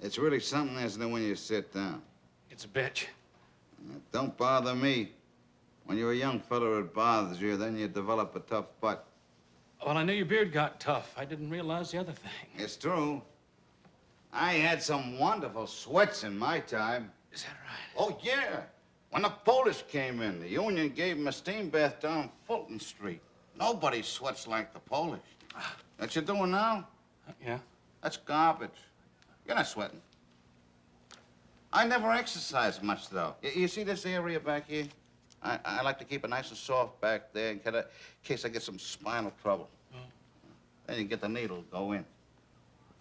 It's really something, isn't it, when you sit down? It's a bitch. Don't bother me. When you're a young fella, it bothers you. Then you develop a tough butt. Well, I knew your beard got tough. I didn't realize the other thing. It's true. I had some wonderful sweats in my time. Is that right? Oh, yeah. When the Polish came in, the union gave them a steam bath down Fulton Street. Nobody sweats like the Polish. What you doing now? Yeah. That's garbage. You're not sweating. I never exercise much, though. You see this area back here? I like to keep it nice and soft back there in case I get some spinal trouble. Oh. Then you get the needle, go in.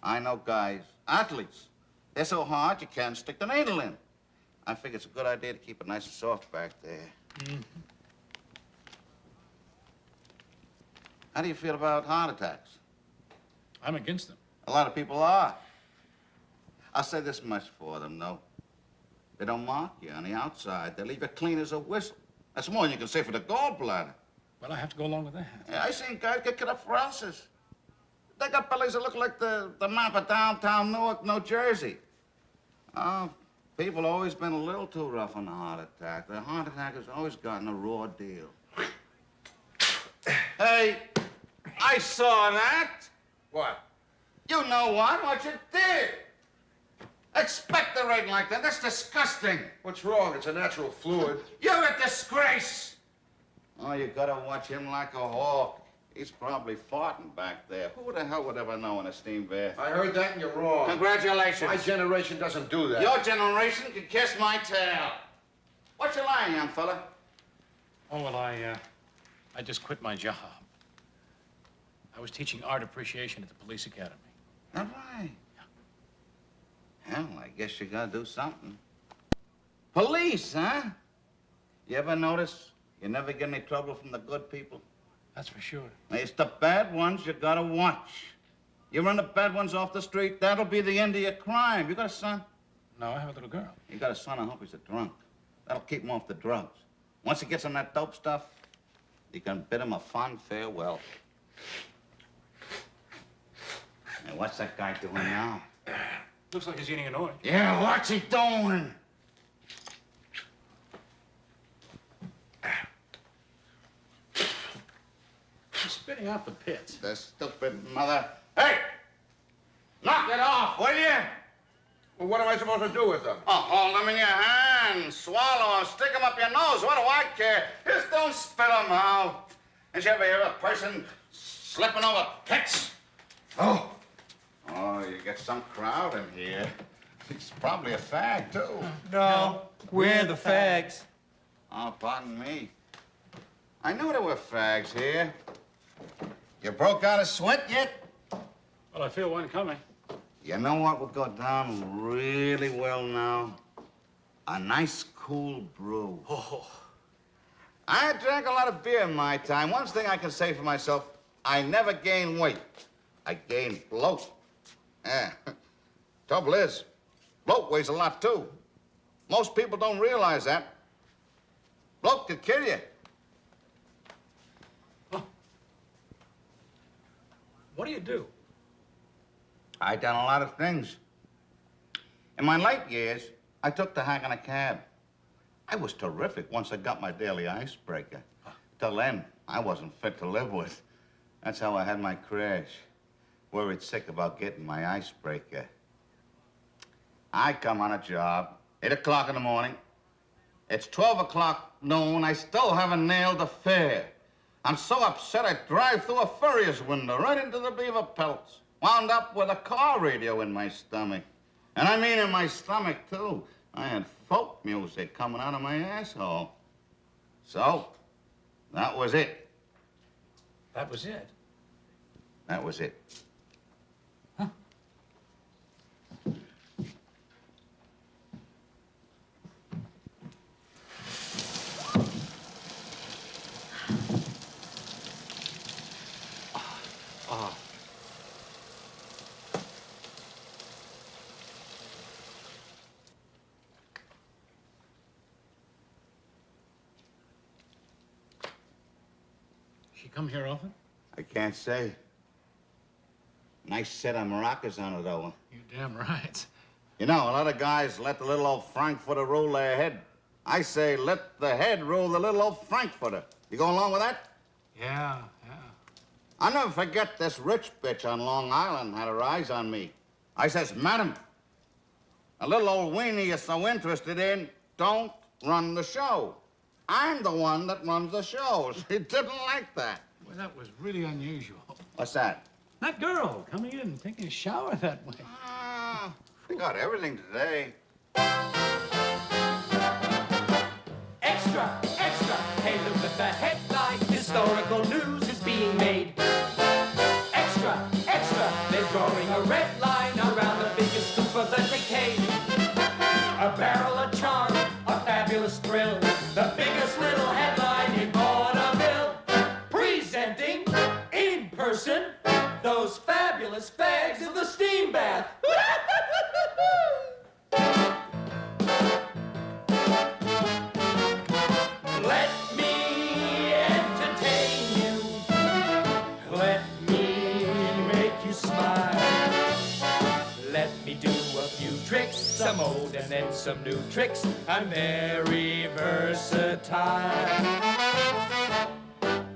I know guys, athletes. They're so hard you can't stick the needle in. I figure it's a good idea to keep it nice and soft back there. Mm-hmm. How do you feel about heart attacks? I'm against them. A lot of people are. I'll say this much for them, though. They don't mark you on the outside. They leave you clean as a whistle. That's more than you can say for the gallbladder. Well, I have to go along with that. Yeah, I seen guys get cut up for ulcers. They got bellies that look like the map of downtown Newark, New Jersey. Oh, people always been a little too rough on the heart attack. The heart attack has always gotten a raw deal. Hey, I saw that. What? You know what you did. Expectorating like that, that's disgusting. What's wrong? It's a natural fluid. You're a disgrace. Oh, you gotta watch him like a hawk. He's probably farting back there. Who the hell would ever know in a steam bath? I heard that and you're wrong. Congratulations. My generation doesn't do that. Your generation can kiss my tail. What's your line, young fella? Oh, well, I just quit my job. I was teaching art appreciation at the police academy. All right. Hell, I guess you gotta do something. Police, huh? You ever notice you never get any trouble from the good people? That's for sure. It's the bad ones you gotta watch. You run the bad ones off the street, that'll be the end of your crime. You got a son? No, I have a little girl. You got a son, I hope he's a drunk. That'll keep him off the drugs. Once he gets on that dope stuff, you can bid him a fond farewell. And what's that guy doing now? Looks like he's eating an orange. Yeah, what's he doing? He's spitting out the pits. The stupid mother. Hey! Knock it off, will you? Well, what am I supposed to do with them? Oh, hold them in your hand, swallow them, stick them up your nose. What do I care? Just don't spit them out. Did you ever hear a person slipping over pits? Oh. Oh, you get some crowd in here. He's probably a fag, too. No, we're the fags. Oh, pardon me. I knew there were fags here. You broke out a sweat yet? Well, I feel one coming. You know what would go down really well now? A nice, cool brew. Oh. I drank a lot of beer in my time. One thing I can say for myself, I never gained weight. I gained bloat. Yeah. Trouble is, bloat weighs a lot, too. Most people don't realize that. Bloat could kill you. Huh. What do you do? I done a lot of things. In my late years, I took to hacking a cab. I was terrific once I got my daily icebreaker. Till then, I wasn't fit to live with. That's how I had my crash. Worried sick about getting my icebreaker. I come on a job, 8 o'clock in the morning. It's 12 o'clock noon, I still haven't nailed the fare. I'm so upset I drive through a furrier's window right into the beaver pelts. Wound up with a car radio in my stomach. And I mean in my stomach, too. I had folk music coming out of my asshole. So, that was it. That was it? That was it. Huh? She come here often? I can't say. Nice set of maracas on it, though. You're damn right. You know, a lot of guys let the little old Frankfurter rule their head. I say let the head rule the little old Frankfurter. You go along with that? Yeah. I'll never forget this rich bitch on Long Island had her eyes on me. I says, Madam, a little old weenie you're so interested in don't run the show. I'm the one that runs the show. She didn't like that. Well, that was really unusual. What's that? That girl coming in and taking a shower that way. Ah, they got everything today. Extra, extra. Hey, look at the headline. Historical news is being made. Extra, extra. They're drawing a red line around the biggest scoop of the decade. A barrel of charm, a fabulous thrill. The biggest little headline in vaudeville. Presenting, in person, those fabulous fags of the steam bath. Let me entertain you. Let me make you smile. Let me do a few tricks, some old and then some new tricks. I'm very versatile.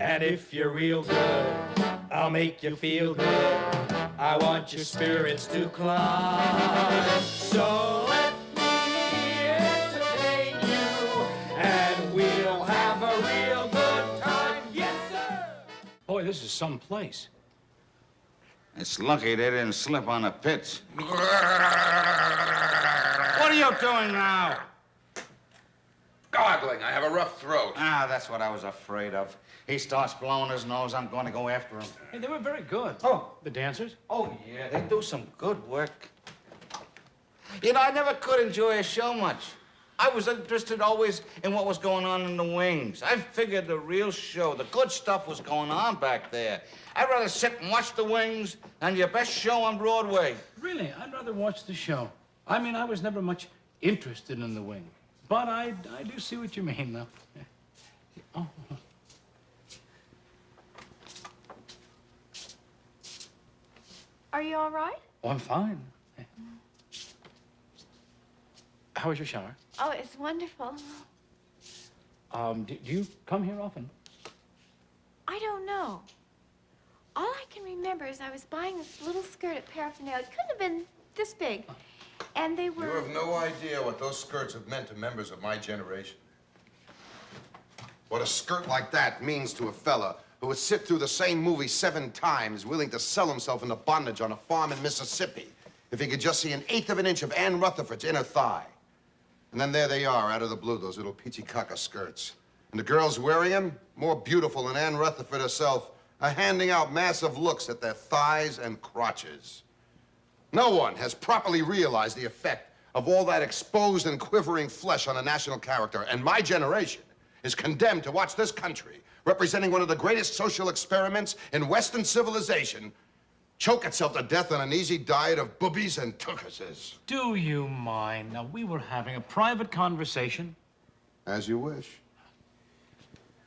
And if you're real good, I'll make you feel good. I want your spirits to climb. So let me entertain you, and we'll have a real good time. Yes, sir. Boy, this is some place. It's lucky they didn't slip on the pits. What are you doing now? Gargling. I have a rough throat. Ah, that's what I was afraid of. He starts blowing his nose, I'm going to go after him. Hey, they were very good. Oh. The dancers? Oh, yeah, they do some good work. You know, I never could enjoy a show much. I was interested always in what was going on in the wings. I figured the real show, the good stuff was going on back there. I'd rather sit and watch the wings than your best show on Broadway. Really, I'd rather watch the show. I mean, I was never much interested in the wing. But I do see what you mean, though. Oh. Are you all right? Oh, I'm fine. How was your shower? Oh, it's wonderful. Do you come here often? I don't know. All I can remember is I was buying this little skirt at Paraphernalia. It couldn't have been this big. And they were... You have no idea what those skirts have meant to members of my generation. What a skirt like that means to a fella who would sit through the same movie 7 times, willing to sell himself into bondage on a farm in Mississippi if he could just see 1/8 of an inch of Ann Rutherford's inner thigh. And then there they are, out of the blue, those little peachy caca skirts. And the girls wearing them, more beautiful than Ann Rutherford herself, are handing out massive looks at their thighs and crotches. No one has properly realized the effect of all that exposed and quivering flesh on a national character, and my generation is condemned to watch this country, representing one of the greatest social experiments in Western civilization, choke itself to death on an easy diet of boobies and tuchuses. Do you mind? Now, we were having a private conversation. As you wish.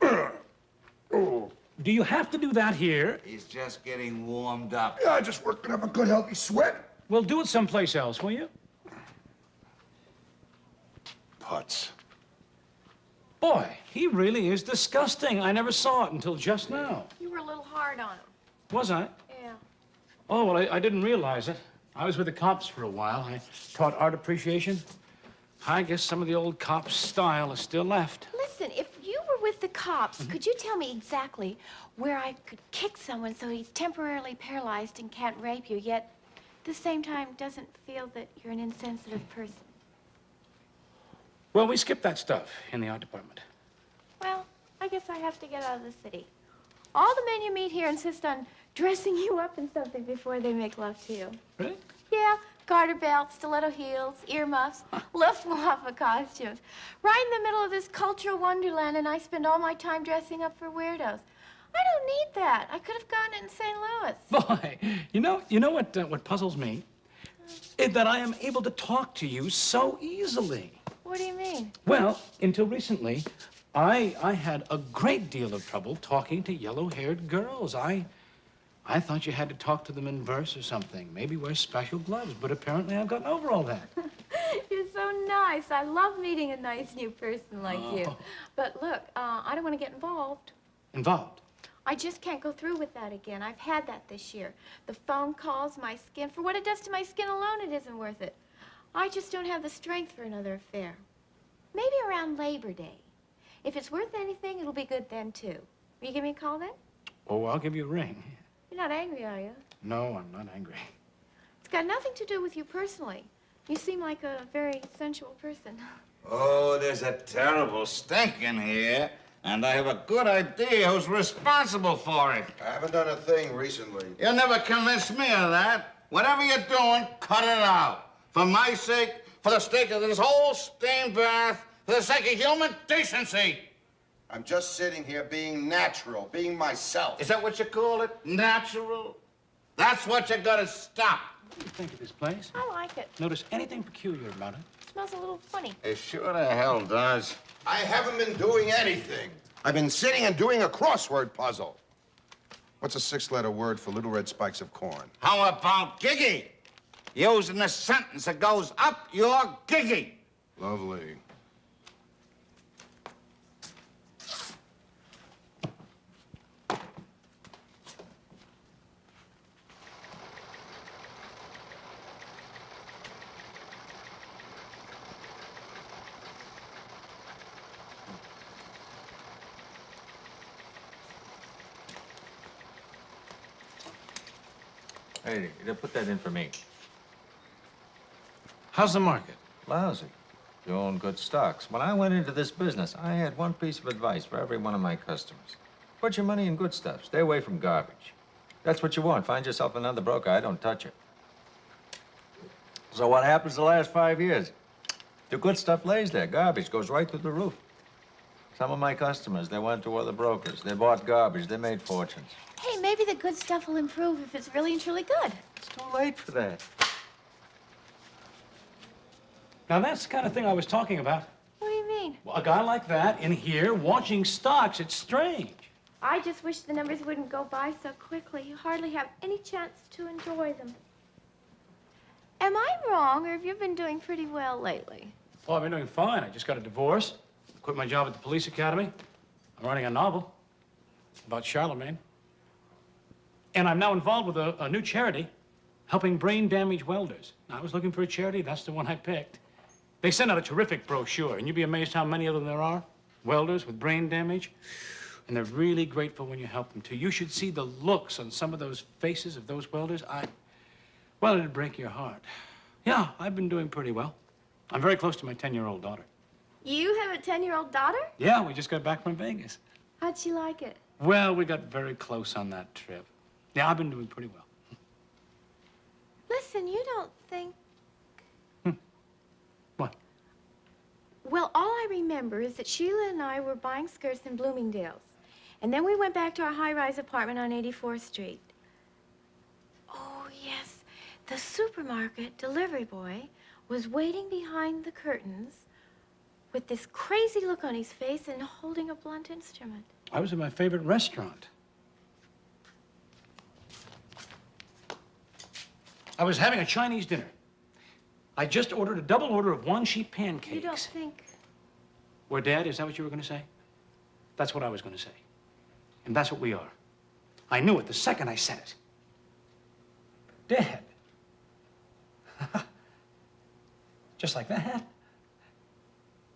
Do you have to do that here? He's just getting warmed up. Yeah, just working up a good, healthy sweat. Well, do it someplace else, will you? Putz. Boy, he really is disgusting. I never saw it until just now. You were a little hard on him. Was I? Yeah. Oh, well, I didn't realize it. I was with the cops for a while. I taught art appreciation. I guess some of the old cops' style is still left. Listen, if you were with the cops, could you tell me exactly where I could kick someone so he's temporarily paralyzed and can't rape you, yet at the same time doesn't feel that you're an insensitive person? Well, we skipped that stuff in the art department. Well, I guess I have to get out of the city. All the men you meet here insist on dressing you up in something before they make love to you. Really? Yeah, garter belts, stiletto heels, earmuffs, Luftwaffe costumes. Right in the middle of this cultural wonderland, and I spend all my time dressing up for weirdos. I don't need that. I could have gotten it in St. Louis. Boy, you know what puzzles me? Is that I am able to talk to you so easily. What do you mean? Well, until recently, I had a great deal of trouble talking to yellow-haired girls. I I thought you had to talk to them in verse or something. Maybe wear special gloves, but apparently I've gotten over all that. You're so nice. I love meeting a nice new person like you. Oh. But look, I don't want to get involved. Involved? I just can't go through with that again. I've had that this year. The phone calls, my skin. For what it does to my skin alone, it isn't worth it. I just don't have the strength for another affair. Maybe around Labor Day. If it's worth anything, it'll be good then, too. Will you give me a call then? Oh, I'll give you a ring. You're not angry, are you? No, I'm not angry. It's got nothing to do with you personally. You seem like a very sensual person. Oh, there's a terrible stink in here, and I have a good idea who's responsible for it. I haven't done a thing recently. You'll never convince me of that. Whatever you're doing, cut it out. For my sake, for the sake of this whole steam bath, for the sake of human decency. I'm just sitting here being natural, being myself. Is that what you call it? Natural? That's what you gotta stop. What do you think of this place? I like it. Notice anything peculiar about it? It smells a little funny. It sure the hell does. I haven't been doing anything. I've been sitting and doing a crossword puzzle. What's a 6-letter word for little red spikes of corn? How about giggy? Using the sentence that goes up your giggy. Lovely. Hey, they put that in for me. How's the market? Lousy. You own good stocks. When I went into this business, I had one piece of advice for every one of my customers. Put your money in good stuff. Stay away from garbage. That's what you want. Find yourself another broker. I don't touch it. So what happens the last 5 years? The good stuff lays there. Garbage goes right through the roof. Some of my customers, they went to other brokers. They bought garbage. They made fortunes. Hey, maybe the good stuff will improve if it's really and truly good. It's too late for that. Now, that's the kind of thing I was talking about. What do you mean? Well, a guy like that in here watching stocks, it's strange. I just wish the numbers wouldn't go by so quickly. You hardly have any chance to enjoy them. Am I wrong, or have you been doing pretty well lately? Oh, I've been doing fine. I just got a divorce, quit my job at the police academy. I'm writing a novel about Charlemagne. And I'm now involved with a new charity helping brain-damaged welders. Now, I was looking for a charity. That's the one I picked. They send out a terrific brochure, and you'd be amazed how many of them there are. Welders with brain damage. And they're really grateful when you help them, too. You should see the looks on some of those faces of those welders. Well, it'd break your heart. Yeah, I've been doing pretty well. I'm very close to my 10-year-old daughter. You have a 10-year-old daughter? Yeah, we just got back from Vegas. How'd she like it? Well, we got very close on that trip. Yeah, I've been doing pretty well. Listen, you don't think... What? Well, all I remember is that Sheila and I were buying skirts in Bloomingdale's. And then we went back to our high-rise apartment on 84th Street. Oh, yes. The supermarket delivery boy was waiting behind the curtains with this crazy look on his face and holding a blunt instrument. I was at my favorite restaurant. I was having a Chinese dinner. I just ordered a double order of 1-sheet pancakes. You don't think... We're dead? Is that what you were going to say? That's what I was going to say. And that's what we are. I knew it the second I said it. Dead. Just like that.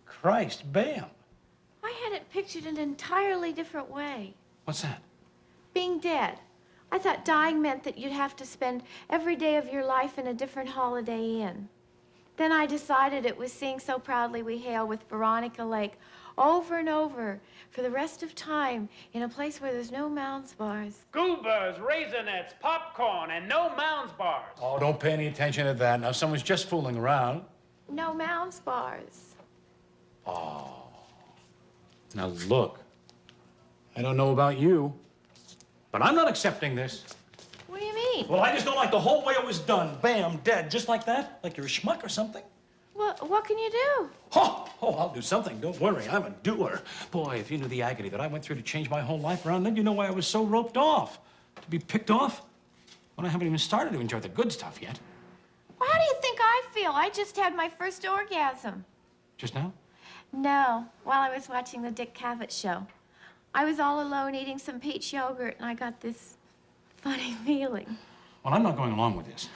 Christ, bam. I had it pictured an entirely different way. What's that? Being dead. I thought dying meant that you'd have to spend every day of your life in a different Holiday Inn. Then I decided it was seeing So Proudly We Hail with Veronica Lake over and over for the rest of time in a place where there's no Mounds bars. Goobers, Raisinets, popcorn, and no Mounds bars. Oh, don't pay any attention to that. Now, someone's just fooling around. No Mounds bars. Oh. Now, look. I don't know about you, but I'm not accepting this. What do you mean? Well, I just don't like the whole way it was done. Bam, dead, just like that. Like you're a schmuck or something. What can you do? Oh, I'll do something. Don't worry, I'm a doer. Boy, if you knew the agony that I went through to change my whole life around, then you know why I was so roped off. To be picked off when I haven't even started to enjoy the good stuff yet. Well, how do you think I feel? I just had my first orgasm. Just now? No, while I was watching the Dick Cavett show. I was all alone eating some peach yogurt, and I got this funny feeling. Well, I'm not going along with this.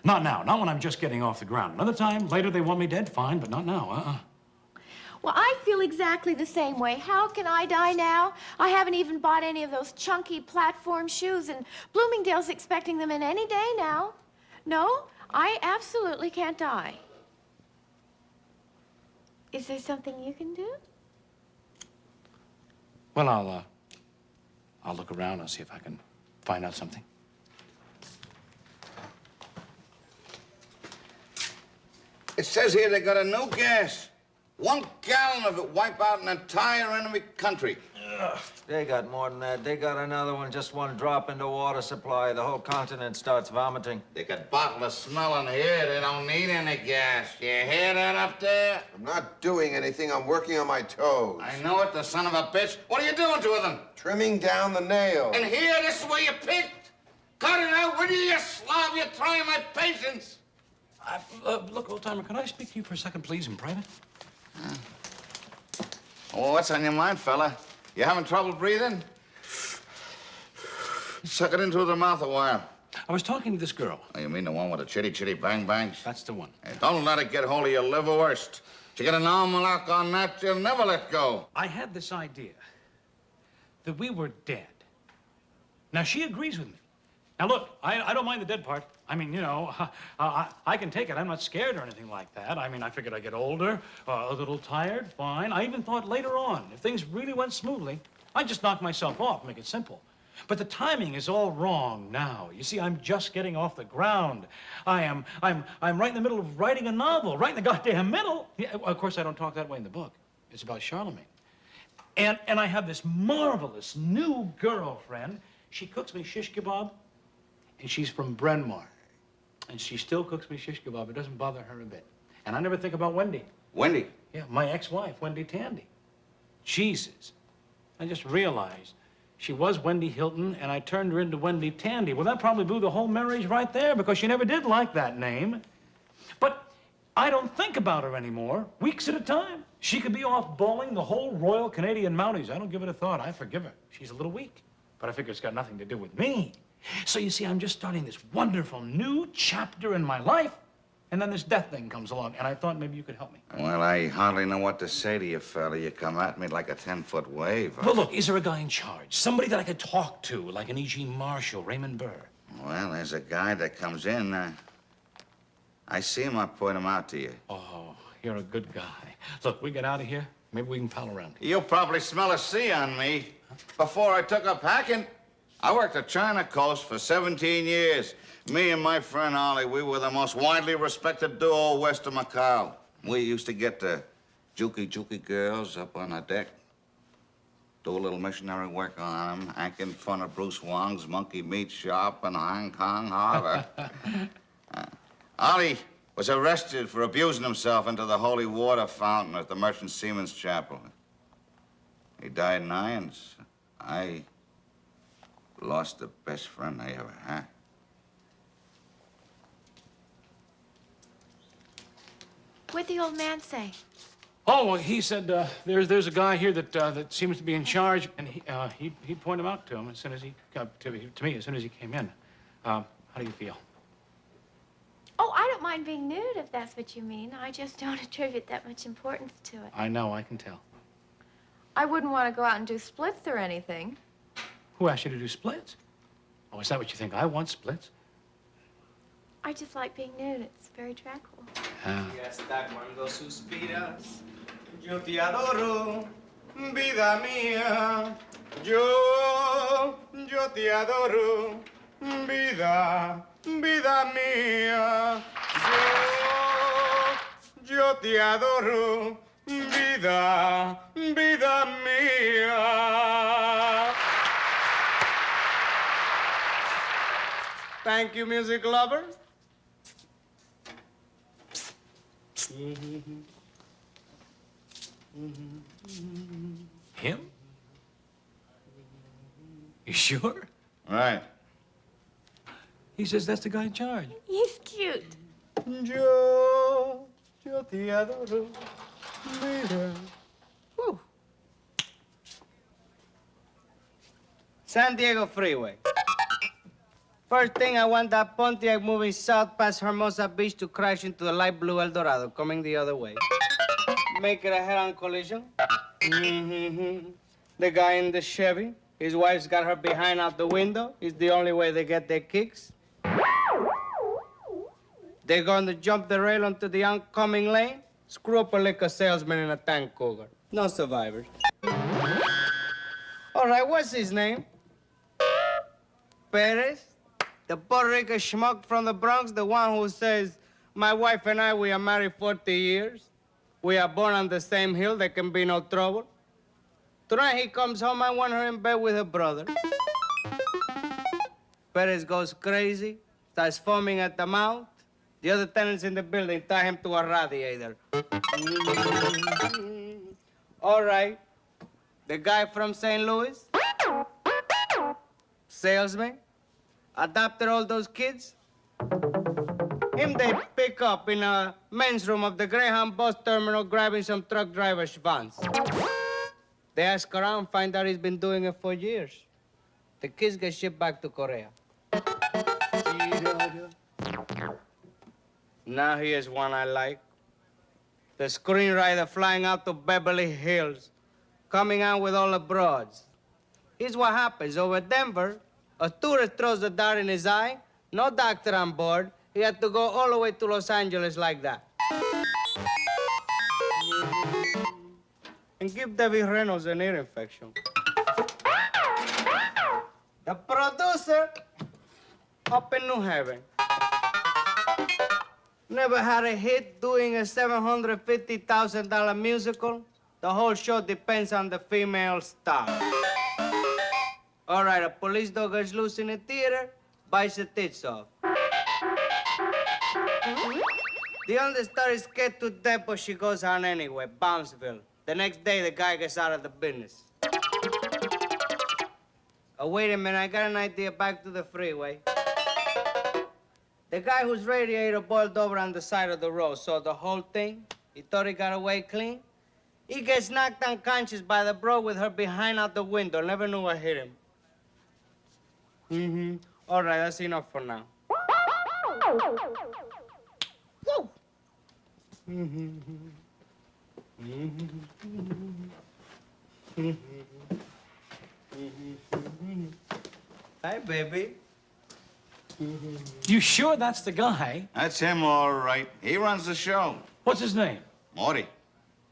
Not now. Not when I'm just getting off the ground. Another time, later they want me dead, fine, but not now. Well, I feel exactly the same way. How can I die now? I haven't even bought any of those chunky platform shoes, and Bloomingdale's expecting them in any day now. No, I absolutely can't die. Is there something you can do? Well, I'll look around and see if I can find out something. It says here they got a new gas. 1 gallon of it wipe out an entire enemy country. Ugh, they got more than that. They got another one, just one drop in the water supply. The whole continent starts vomiting. They got bottled of smelling here. They don't need any gas. You hear that up there? I'm not doing anything. I'm working on my toes. I know it, the son of a bitch. What are you doing to them? Trimming down the nails. And here, this is where you picked? Cut it out, will you, you slob? You're trying my patience. Look, old-timer, can I speak to you for a second, please, in private? Oh, what's on your mind, fella? You having trouble breathing? Suck it into the mouth a while. I was talking to this girl. Oh, you mean the one with the chitty bang bangs? That's the one. Hey, don't let it get hold of your liverwurst. You get an arm lock on that, you'll never let go. I had this idea that we were dead. Now, she agrees with me. Now, look, I don't mind the dead part. I mean, you know, I can take it. I'm not scared or anything like that. I mean, I figured I'd get older, a little tired, fine. I even thought later on, if things really went smoothly, I'd just knock myself off, make it simple. But the timing is all wrong now. You see, I'm just getting off the ground. I'm right in the middle of writing a novel, right in the goddamn middle. Yeah, of course, I don't talk that way in the book. It's about Charlemagne. And I have this marvelous new girlfriend. She cooks me shish kebab, and she's from Bryn Mawr. And she still cooks me shish kebab. It doesn't bother her a bit. And I never think about Wendy. Wendy? Yeah, my ex-wife, Wendy Tandy. Jesus. I just realized she was Wendy Hilton, and I turned her into Wendy Tandy. Well, that probably blew the whole marriage right there, because she never did like that name. But I don't think about her anymore, weeks at a time. She could be off bowling the whole Royal Canadian Mounties. I don't give it a thought. I forgive her. She's a little weak. But I figure it's got nothing to do with me. So you see, I'm just starting this wonderful new chapter in my life, and then this death thing comes along, and I thought maybe you could help me. Well, I hardly know what to say to you, fella. You come at me like a 10-foot wave. Well, look, is there a guy in charge? Somebody that I could talk to, like an E.G. Marshall, Raymond Burr? Well, there's a guy that comes in. I see him, I'll point him out to you. Oh, you're a good guy. Look, we get out of here, maybe we can pal around. You'll probably smell a sea on me. Before I took up hacking, I worked the China coast for 17 years. Me and my friend Ollie, we were the most widely respected duo west of Macau. We used to get the jukey girls up on the deck, do a little missionary work on them, acting fun of Bruce Wong's monkey meat shop in Hong Kong Harbor. Ollie was arrested for abusing himself into the holy water fountain at the Merchant Seamen's Chapel. He died in irons. I lost the best friend I ever had. What'd the old man say? Oh, well, he said there's a guy here that seems to be in charge, and he'd point him out to him as soon as he to me as soon as he came in. How do you feel? Oh, I don't mind being nude, if that's what you mean. I just don't attribute that much importance to it. I know, I can tell. I wouldn't want to go out and do splits or anything. Who asked you to do splits? Oh, is that what you think? I want splits? I just like being nude. It's very tranquil. Y hasta cuando suspiras, yo te adoro, vida mía. Yo te adoro, vida mía. Yo te adoro, vida mía. Thank you, music lovers. Him? You sure? Right. He says that's the guy in charge. He's cute. Yo te adoro, vida. Whew. San Diego Freeway. First thing, I want that Pontiac moving south past Hermosa Beach to crash into the light blue El Dorado coming the other way. Make it a head-on collision. The guy in the Chevy, his wife's got her behind out the window. It's the only way they get their kicks. They're going to jump the rail onto the oncoming lane, screw up a liquor salesman in a tank cougar. No survivors. All right, what's his name? Perez? The Puerto Rican schmuck from the Bronx, the one who says, my wife and I, we are married 40 years. We are born on the same hill, there can be no trouble. Tonight he comes home, I want her in bed with her brother. Perez goes crazy, starts foaming at the mouth. The other tenants in the building tie him to a radiator. All right. The guy from St. Louis, salesman, adopted all those kids. Him they pick up in a men's room of the Greyhound bus terminal grabbing some truck driver schwanz. They ask around, find out he's been doing it for years. The kids get shipped back to Korea. Now here's one I like. The screenwriter flying out to Beverly Hills, coming out with all the broads. Here's what happens. Over Denver, a tourist throws a dart in his eye, no doctor on board. He had to go all the way to Los Angeles like that. And give Debbie Reynolds an ear infection. The producer, up in New Haven. Never had a hit doing a $750,000 musical. The whole show depends on the female star. All right, a police dog gets loose in a theater, bites the tits off. The understudy is scared to death, but she goes on anyway, Bounce,ville. The next day, the guy gets out of the business. Oh, wait a minute, I got an idea. Back to the freeway. The guy whose radiator boiled over on the side of the road saw the whole thing. He thought he got away clean. He gets knocked unconscious by the bro with her behind out the window. Never knew what hit him. All right, that's enough for now. Hi, baby. You sure that's the guy? That's him, all right. He runs the show. What's his name? Morty.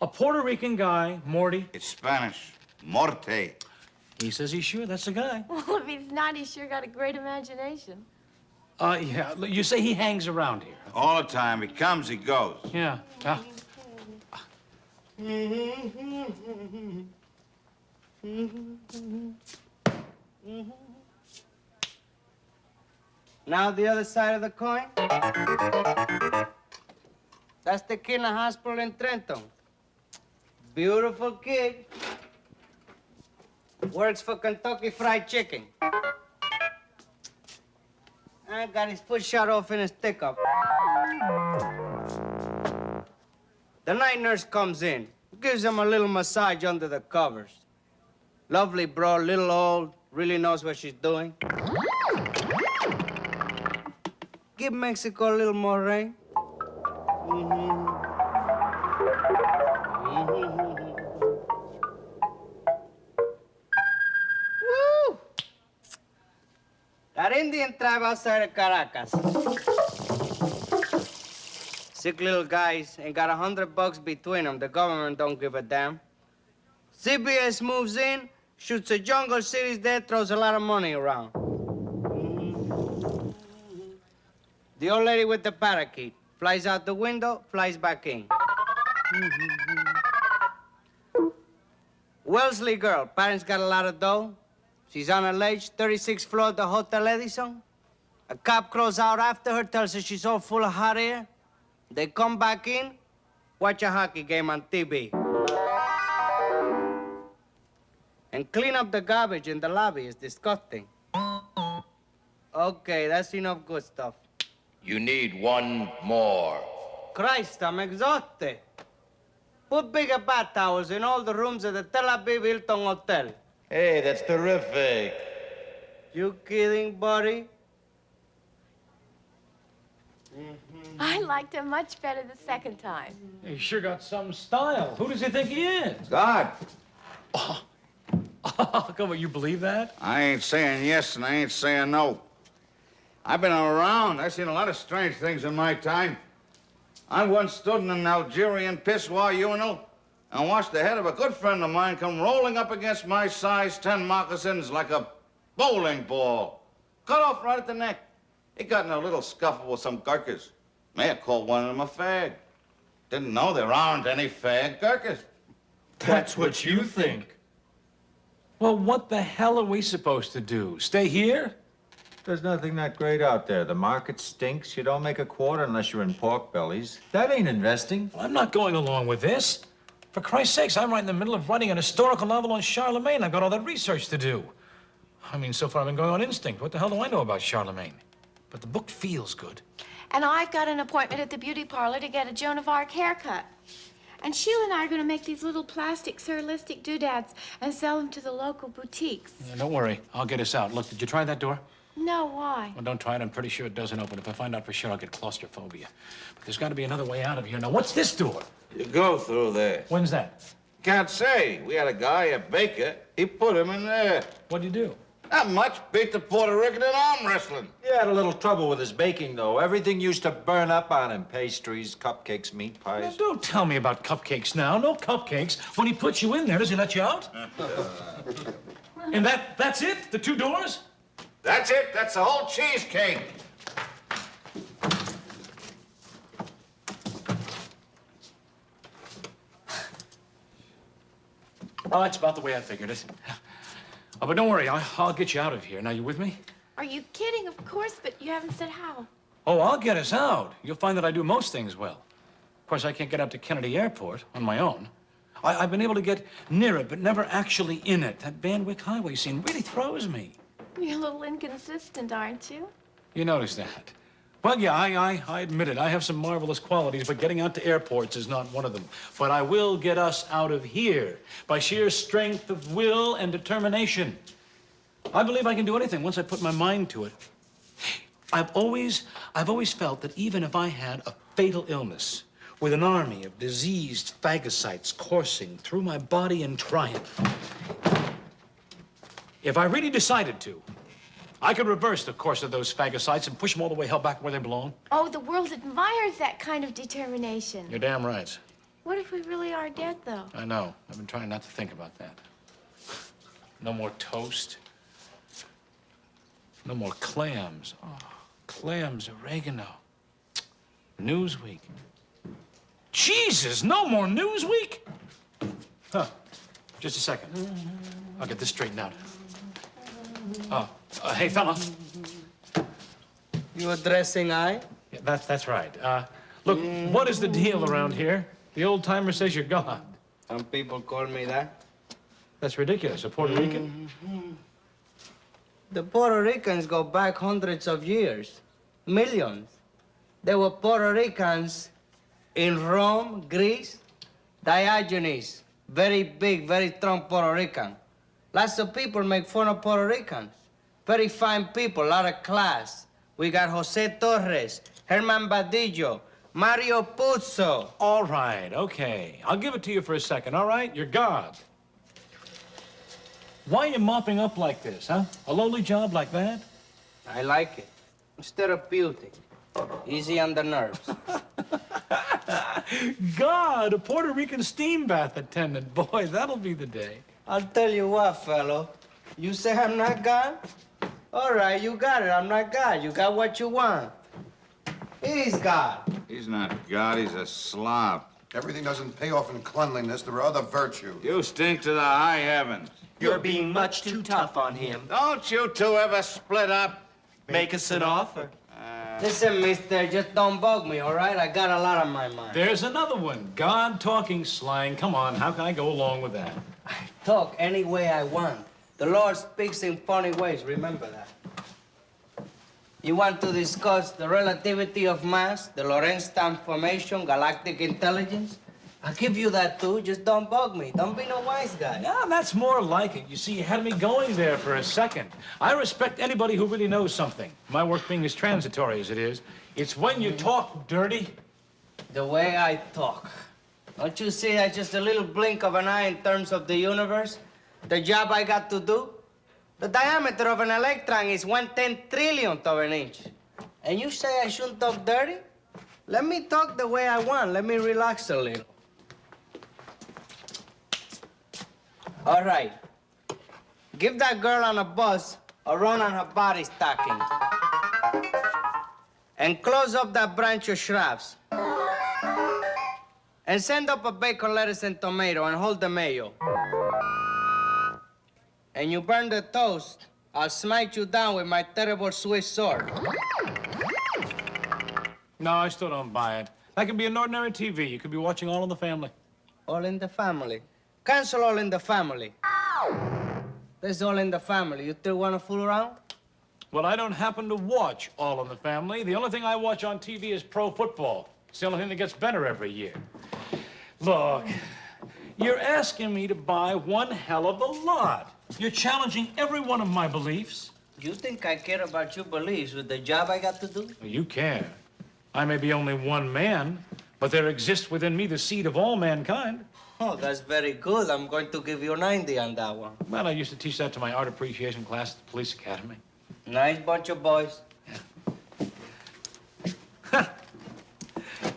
A Puerto Rican guy, Morty. It's Spanish. Morte. He says he's sure that's the guy. Well, if he's not, he's sure got a great imagination. Yeah, you say he hangs around here. All the time. He comes, he goes. Yeah. Now the other side of the coin. That's the kid in the hospital in Trenton. Beautiful kid. Works for Kentucky Fried Chicken. I got his foot shot off in his stick-up. The night nurse comes in, gives him a little massage under the covers. Lovely bro, little old, really knows what she's doing. Give Mexico a little more rain. Woo! That Indian tribe outside of Caracas. Sick little guys ain't got $100 between them. The government don't give a damn. CBS moves in, shoots a jungle cities there, throws a lot of money around. The old lady with the parakeet flies out the window, flies back in. Wellesley girl, parents got a lot of dough. She's on a ledge, 36th floor of the Hotel Edison. A cop crawls out after her, tells her she's all full of hot air. They come back in, watch a hockey game on TV. And clean up the garbage in the lobby is disgusting. Okay, that's enough good stuff. You need one more. Christ, I'm exhausted. Put bigger bath towels in all the rooms at the Tel Aviv Hilton Hotel. Hey, that's terrific. You kidding, buddy? I liked him much better the second time. He sure got some style. Who does he think he is? God, Oh, come on, you believe that? I ain't saying yes and I ain't saying no. I've been around. I've seen a lot of strange things in my time. I once stood in an Algerian pissoir urinal and watched the head of a good friend of mine come rolling up against my size 10 moccasins like a bowling ball. Cut off right at the neck. He got in a little scuffle with some gurkhas. May have called one of them a fag. Didn't know there aren't any fag gurkhas. That's what you think. Well, what the hell are we supposed to do? Stay here? There's nothing that great out there. The market stinks. You don't make a quarter unless you're in pork bellies. That ain't investing. Well, I'm not going along with this. For Christ's sakes, I'm right in the middle of writing an historical novel on Charlemagne. I've got all that research to do. I mean, so far I've been going on instinct. What the hell do I know about Charlemagne? But the book feels good. And I've got an appointment at the beauty parlor to get a Joan of Arc haircut. And Sheila and I are going to make these little plastic surrealistic doodads and sell them to the local boutiques. Yeah, don't worry. I'll get us out. Look, did you try that door? No, why? Well, don't try it. I'm pretty sure it doesn't open. If I find out for sure, I'll get claustrophobia. But there's got to be another way out of here. Now, what's this door? You go through there. When's that? Can't say. We had a guy, a baker. He put him in there. What'd you do? Not much. Beat the Puerto Rican in arm wrestling. He had a little trouble with his baking, though. Everything used to burn up on him. Pastries, cupcakes, meat Now, pies. don't tell me about cupcakes now. No cupcakes. When he puts you in there, does he let you out? And that's it? The two doors? That's it. That's the whole cheesecake. Oh, that's about the way I figured it. Oh, but don't worry. I'll get you out of here. Now, you with me? Are you kidding? Of course, but you haven't said how. Oh, I'll get us out. You'll find that I do most things well. Of course, I can't get out to Kennedy Airport on my own. I've been able to get near it, but never actually in it. That Van Wyck Highway scene really throws me. You're a little inconsistent, aren't you? You noticed that? Well, yeah, I admit it. I have some marvelous qualities, but getting out to airports is not one of them. But I will get us out of here by sheer strength of will and determination. I believe I can do anything once I put my mind to it. I've always felt that even if I had a fatal illness with an army of diseased phagocytes coursing through my body in triumph, if I really decided to, I could reverse the course of those phagocytes and push them all the way hell back where they belong. Oh, the world admires that kind of determination. You're damn right. What if we really are dead, though? I know. I've been trying not to think about that. No more toast. No more clams. Oh, clams, oregano. Newsweek. Jesus, no more Newsweek? Huh. Just a second. I'll get this straightened out. Hey, fella. You addressing I? Yeah, that's right. Look, what is the deal around here? The old timer says you're God. Some people call me that. That's ridiculous. A Puerto Rican? The Puerto Ricans go back hundreds of years, millions. There were Puerto Ricans in Rome, Greece. Diogenes, very big, very strong Puerto Rican. Lots of people make fun of Puerto Ricans. Very fine people, a lot of class. We got Jose Torres, Herman Badillo, Mario Puzo. All right, okay. I'll give it to you for a second, all right? You're God. Why are you mopping up like this, huh? A lowly job like that? I like it. It's therapeutic. Easy on the nerves. God, a Puerto Rican steam bath attendant. Boy, that'll be the day. I'll tell you what, fellow. You say I'm not God? All right, you got it. I'm not God. You got what you want. He's God. He's not God, he's a slob. Everything doesn't pay off in cleanliness. There are other virtues. You stink to the high heavens. You're being much too tough on him. Don't you two ever split up? Make us an offer. Listen, mister, just don't bug me, all right? I got a lot on my mind. There's another one. God talking slang. Come on, how can I go along with that? I talk any way I want. The Lord speaks in funny ways, remember that. You want to discuss the relativity of mass, the Lorentz transformation, galactic intelligence? I'll give you that too. Just don't bug me. Don't be no wise guy. Yeah, that's more like it. You see, you had me going there for a second. I respect anybody who really knows something. My work being as transitory as it is, it's when you talk dirty. The way I talk. Don't you see that's just a little blink of an eye in terms of the universe? The job I got to do? The diameter of an electron is 1/10 trillionth of an inch. And you say I shouldn't talk dirty? Let me talk the way I want. Let me relax a little. All right. Give that girl on a bus a run on her body stocking. And close up that branch of shrubs. And send up a bacon, lettuce, and tomato, and hold the mayo. And you burn the toast, I'll smite you down with my terrible Swiss sword. No, I still don't buy it. That could be an ordinary TV. You could be watching All in the Family. All in the Family. Cancel All in the Family. There's All in the Family. You still want to fool around? Well, I don't happen to watch All in the Family. The only thing I watch on TV is pro football. It's the only thing that gets better every year. Look, you're asking me to buy one hell of a lot. You're challenging every one of my beliefs. You think I care about your beliefs with the job I got to do? You care. I may be only one man, but there exists within me the seed of all mankind. Oh, that's very good. I'm going to give you 90 on that one. Well, I used to teach that to my art appreciation class at the police academy. Nice bunch of boys.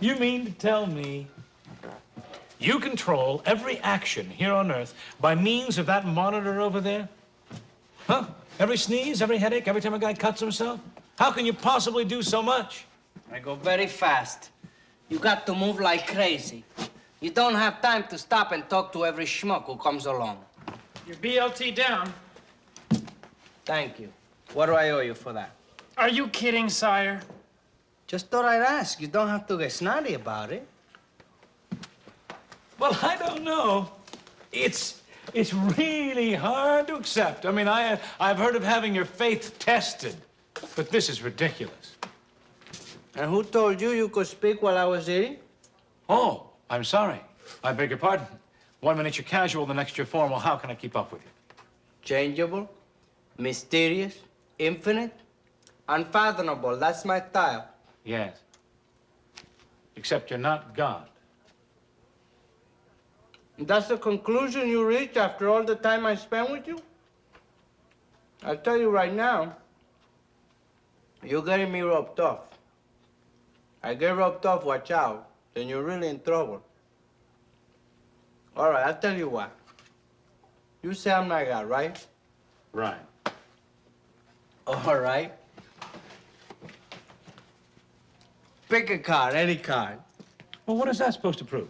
You mean to tell me you control every action here on Earth by means of that monitor over there? Huh? Every sneeze, every headache, every time a guy cuts himself? How can you possibly do so much? I go very fast. You got to move like crazy. You don't have time to stop and talk to every schmuck who comes along. Your BLT down. Thank you. What do I owe you for that? Are you kidding, sire? Just thought I'd ask. You don't have to get snotty about it. Well, I don't know. It's really hard to accept. I mean, I've heard of having your faith tested, but this is ridiculous. And who told you you could speak while I was eating? Oh, I'm sorry. I beg your pardon. 1 minute you're casual, the next you're formal. How can I keep up with you? Changeable, mysterious, infinite, unfathomable. That's my style. Yes. Except you're not God. That's the conclusion you reach after all the time I spent with you? I'll tell you right now, you're getting me roped off. I get roped off, watch out, then you're really in trouble. All right, I'll tell you what. You say I'm not God, right? Right. All right. Pick a card, any card. Well, what is that supposed to prove?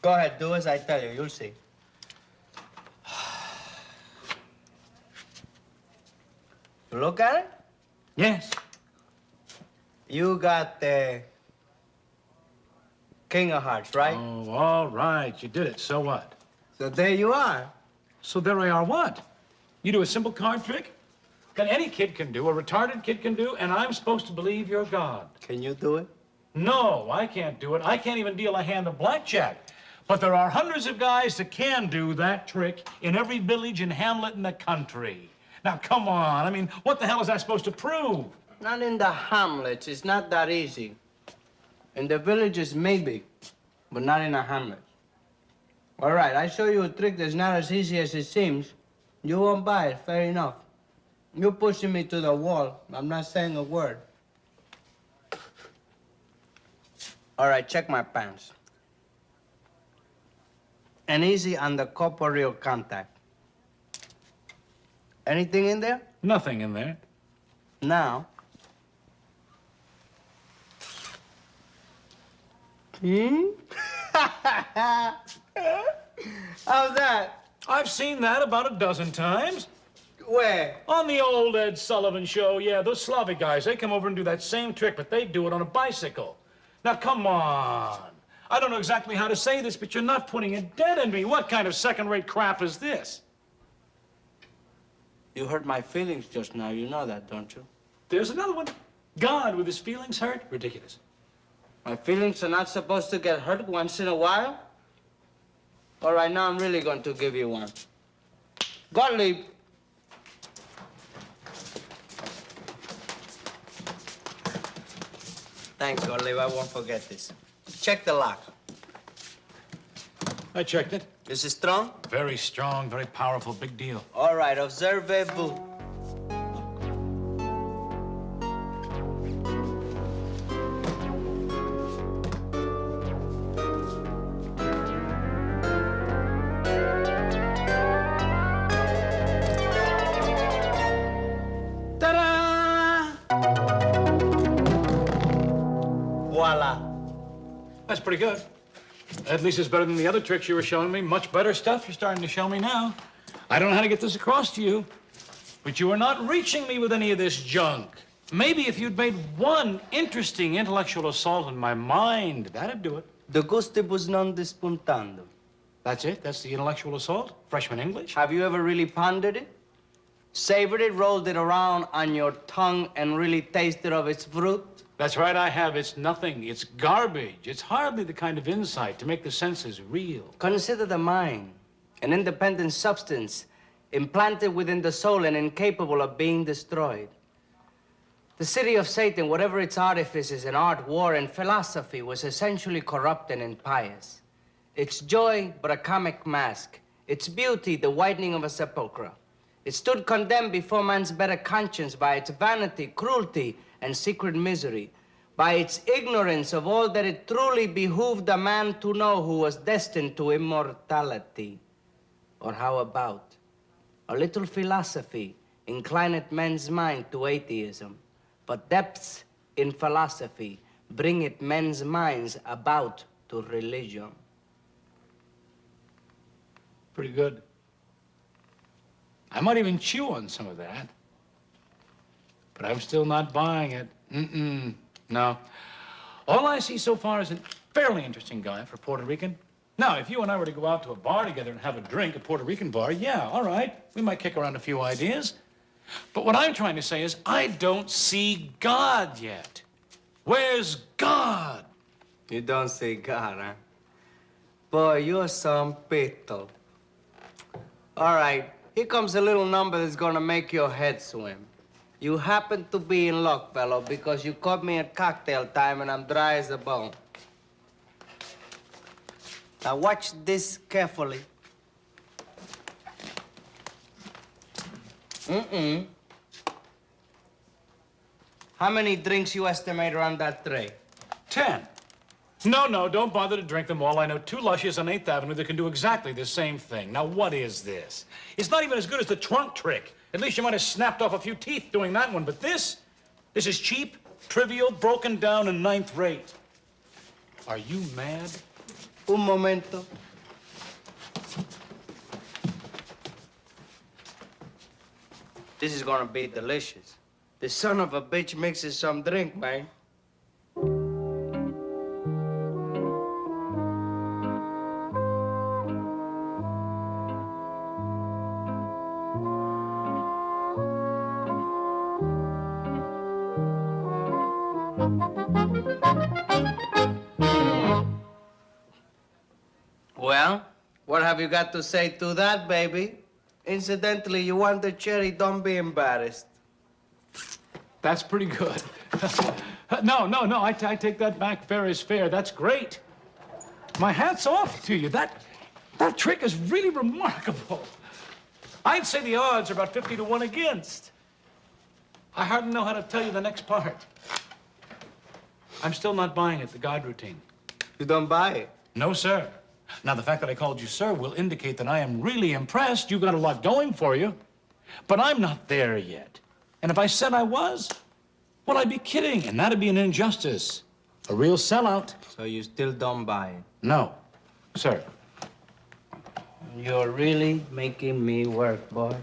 Go ahead, do as I tell you, you'll see. Look at it. Yes. You got the King of Hearts, right? Oh, all right. You did it. So what? So there you are. So there I are what? You do a simple card trick that any kid can do, a retarded kid can do, and I'm supposed to believe you're God. Can you do it? No, I can't do it. I can't even deal a hand of blackjack. But there are hundreds of guys that can do that trick in every village and hamlet in the country. Now, come on. I mean, what the hell is that supposed to prove? Not in the hamlets. It's not that easy. In the villages, maybe, but not in the hamlets. All right, I show you a trick that's not as easy as it seems. You won't buy it, fair enough. You're pushing me to the wall. I'm not saying a word. All right, check my pants. And easy on the corporeal contact. Anything in there? Nothing in there. Now. How's that? I've seen that about a dozen times. Where? On the old Ed Sullivan show, yeah, those Slavic guys, they come over and do that same trick, but they do it on a bicycle. Now, come on. I don't know exactly how to say this, but you're not putting a dent in me. What kind of second-rate crap is this? You hurt my feelings just now. You know that, don't you? There's another one. God with his feelings hurt? Ridiculous. My feelings are not supposed to get hurt once in a while? All right, now I'm really going to give you one. Gottlieb. Thanks, Gottlieb. I won't forget this. Check the lock. I checked it. This is strong? Very strong, very powerful, big deal. All right, observez-vous. Voila. That's pretty good. At least it's better than the other tricks you were showing me. Much better stuff you're starting to show me now. I don't know how to get this across to you, but you are not reaching me with any of this junk. Maybe if you'd made one interesting intellectual assault on my mind, that'd do it. De gustibus non dispuntandum. That's it? That's the intellectual assault? Freshman English? Have you ever really pondered it? Savored it, rolled it around on your tongue, and really tasted of its fruit? That's right, I have. It's nothing. It's garbage. It's hardly the kind of insight to make the senses real. Consider the mind, an independent substance implanted within the soul and incapable of being destroyed. The city of Satan, whatever its artifices in art, war, and philosophy, was essentially corrupt and impious. Its joy, but a comic mask. Its beauty, the whitening of a sepulchre. It stood condemned before man's better conscience by its vanity, cruelty, and secret misery, by its ignorance of all that it truly behooved a man to know who was destined to immortality. Or how about a little philosophy inclineth men's mind to atheism, but depths in philosophy bringeth men's minds about to religion. Pretty good. I might even chew on some of that. But I'm still not buying it. No. All I see so far is a fairly interesting guy for Puerto Rican. Now, if you and I were to go out to a bar together and have a drink, a Puerto Rican bar, yeah, all right. We might kick around a few ideas. But what I'm trying to say is I don't see God yet. Where's God? You don't see God, huh? Boy, you're some pito. All right, here comes a little number that's gonna make your head swim. You happen to be in luck, fellow, because you caught me at cocktail time and I'm dry as a bone. Now watch this carefully. How many drinks you estimate are on that tray? 10. No, don't bother to drink them all. I know 2 lushes on 8th Avenue that can do exactly the same thing. Now, what is this? It's not even as good as the trunk trick. At least you might have snapped off a few teeth doing that one. But this is cheap, trivial, broken down, and 9th rate. Are you mad? Un momento. This is gonna be delicious. The son of a bitch mixes some drink, man. Well, what have you got to say to that, baby? Incidentally, you want the cherry, don't be embarrassed. That's pretty good. No, I take that back. Fair is fair. That's great. My hat's off to you. That trick is really remarkable. I'd say the odds are about 50 to 1 against. I hardly know how to tell you the next part. I'm still not buying it, the God routine. You don't buy it? No, sir. Now, the fact that I called you sir will indicate that I am really impressed. You've got a lot going for you. But I'm not there yet. And if I said I was, well, I'd be kidding, and that'd be an injustice. A real sellout. So you still don't buy it? No, sir. You're really making me work, boy.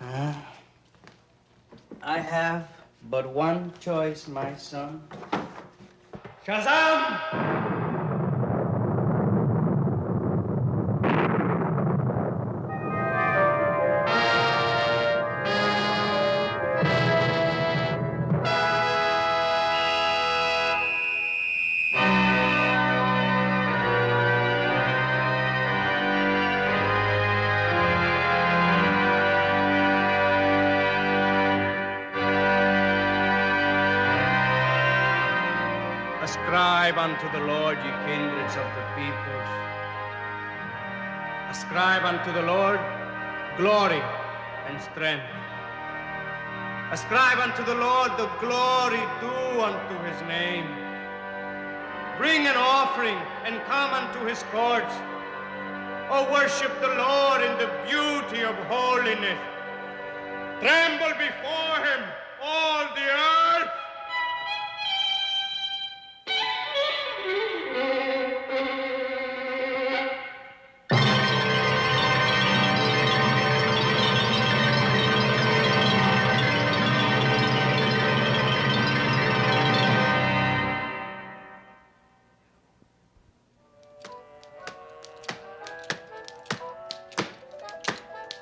I have but one choice, my son. Shazam! Ascribe unto the Lord, ye kindreds of the peoples. Ascribe unto the Lord glory and strength. Ascribe unto the Lord the glory due unto his name. Bring an offering and come unto his courts. O worship the Lord in the beauty of holiness. Tremble before him, all the earth.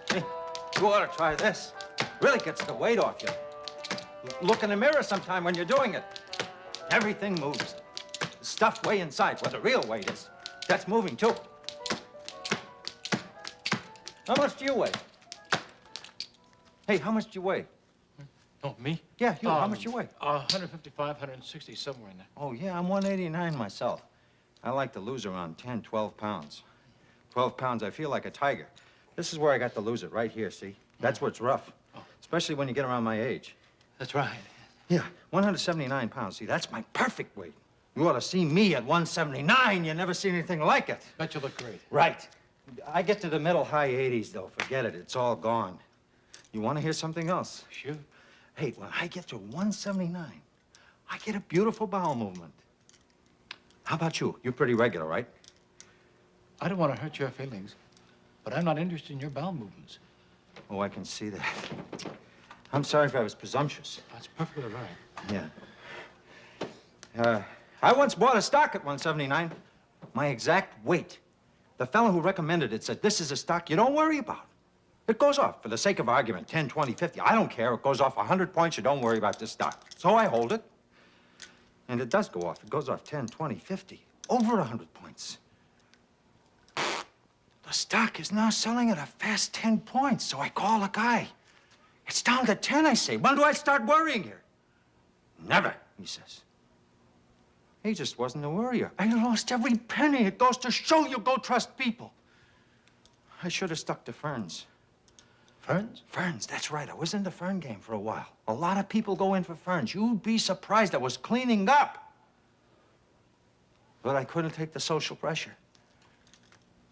Hey, you ought to try this. Really gets the weight off you. Look in the mirror sometime when you're doing it. Everything moves. The stuff way inside, where the real weight is, that's moving too. How much do you weigh? Hey, how much do you weigh? Oh, me? Yeah, you. How much do you weigh? 155, 160, somewhere in there. Oh, yeah, I'm 189 myself. I like to lose around 10, 12 pounds. 12 pounds, I feel like a tiger. This is where I got to lose it, right here, see? That's where it's rough, especially when you get around my age. That's right. Yeah, 179 pounds. See, that's my perfect weight. You ought to see me at 179. You never see anything like it. Bet you look great. Right. I get to the middle high 80s, though. Forget it. It's all gone. You want to hear something else? Shoot. Hey, when I get to 179, I get a beautiful bowel movement. How about you? You're pretty regular, right? I don't want to hurt your feelings, but I'm not interested in your bowel movements. Oh, I can see that. I'm sorry if I was presumptuous. That's perfectly right. Yeah. I once bought a stock at 179. My exact weight. The fellow who recommended it said, this is a stock you don't worry about. It goes off, for the sake of argument, 10, 20, 50. I don't care. It goes off 100 points. You don't worry about this stock. So I hold it. And it does go off. It goes off 10, 20, 50. Over 100 points. The stock is now selling at a fast 10 points. So I call a guy. It's down to 10, I say. When do I start worrying here? Never, he says. He just wasn't a worrier. I lost every penny. It goes to show you go trust people. I should have stuck to ferns. Ferns? Ferns, that's right. I was in the fern game for a while. A lot of people go in for ferns. You'd be surprised. I was cleaning up. But I couldn't take the social pressure.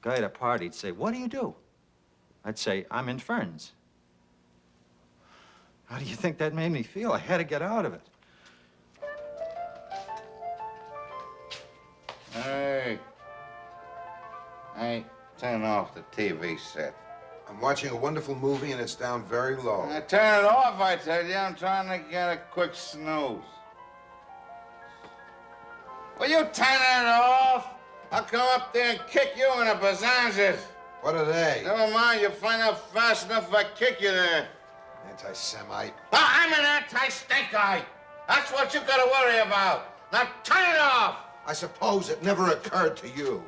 Guy at a party'd say, what do you do? I'd say, I'm in ferns. How do you think that made me feel? I had to get out of it. Hey, turn off the TV set. I'm watching a wonderful movie and it's down very low. Turn it off, I tell you. I'm trying to get a quick snooze. Will you turn it off? I'll come up there and kick you in the bazanzas. What are they? Never mind, you'll find out fast enough if I kick you there. Anti-Semite. Oh, I'm an anti-stink guy. That's what you gotta worry about. Now turn it off. I suppose it never occurred to you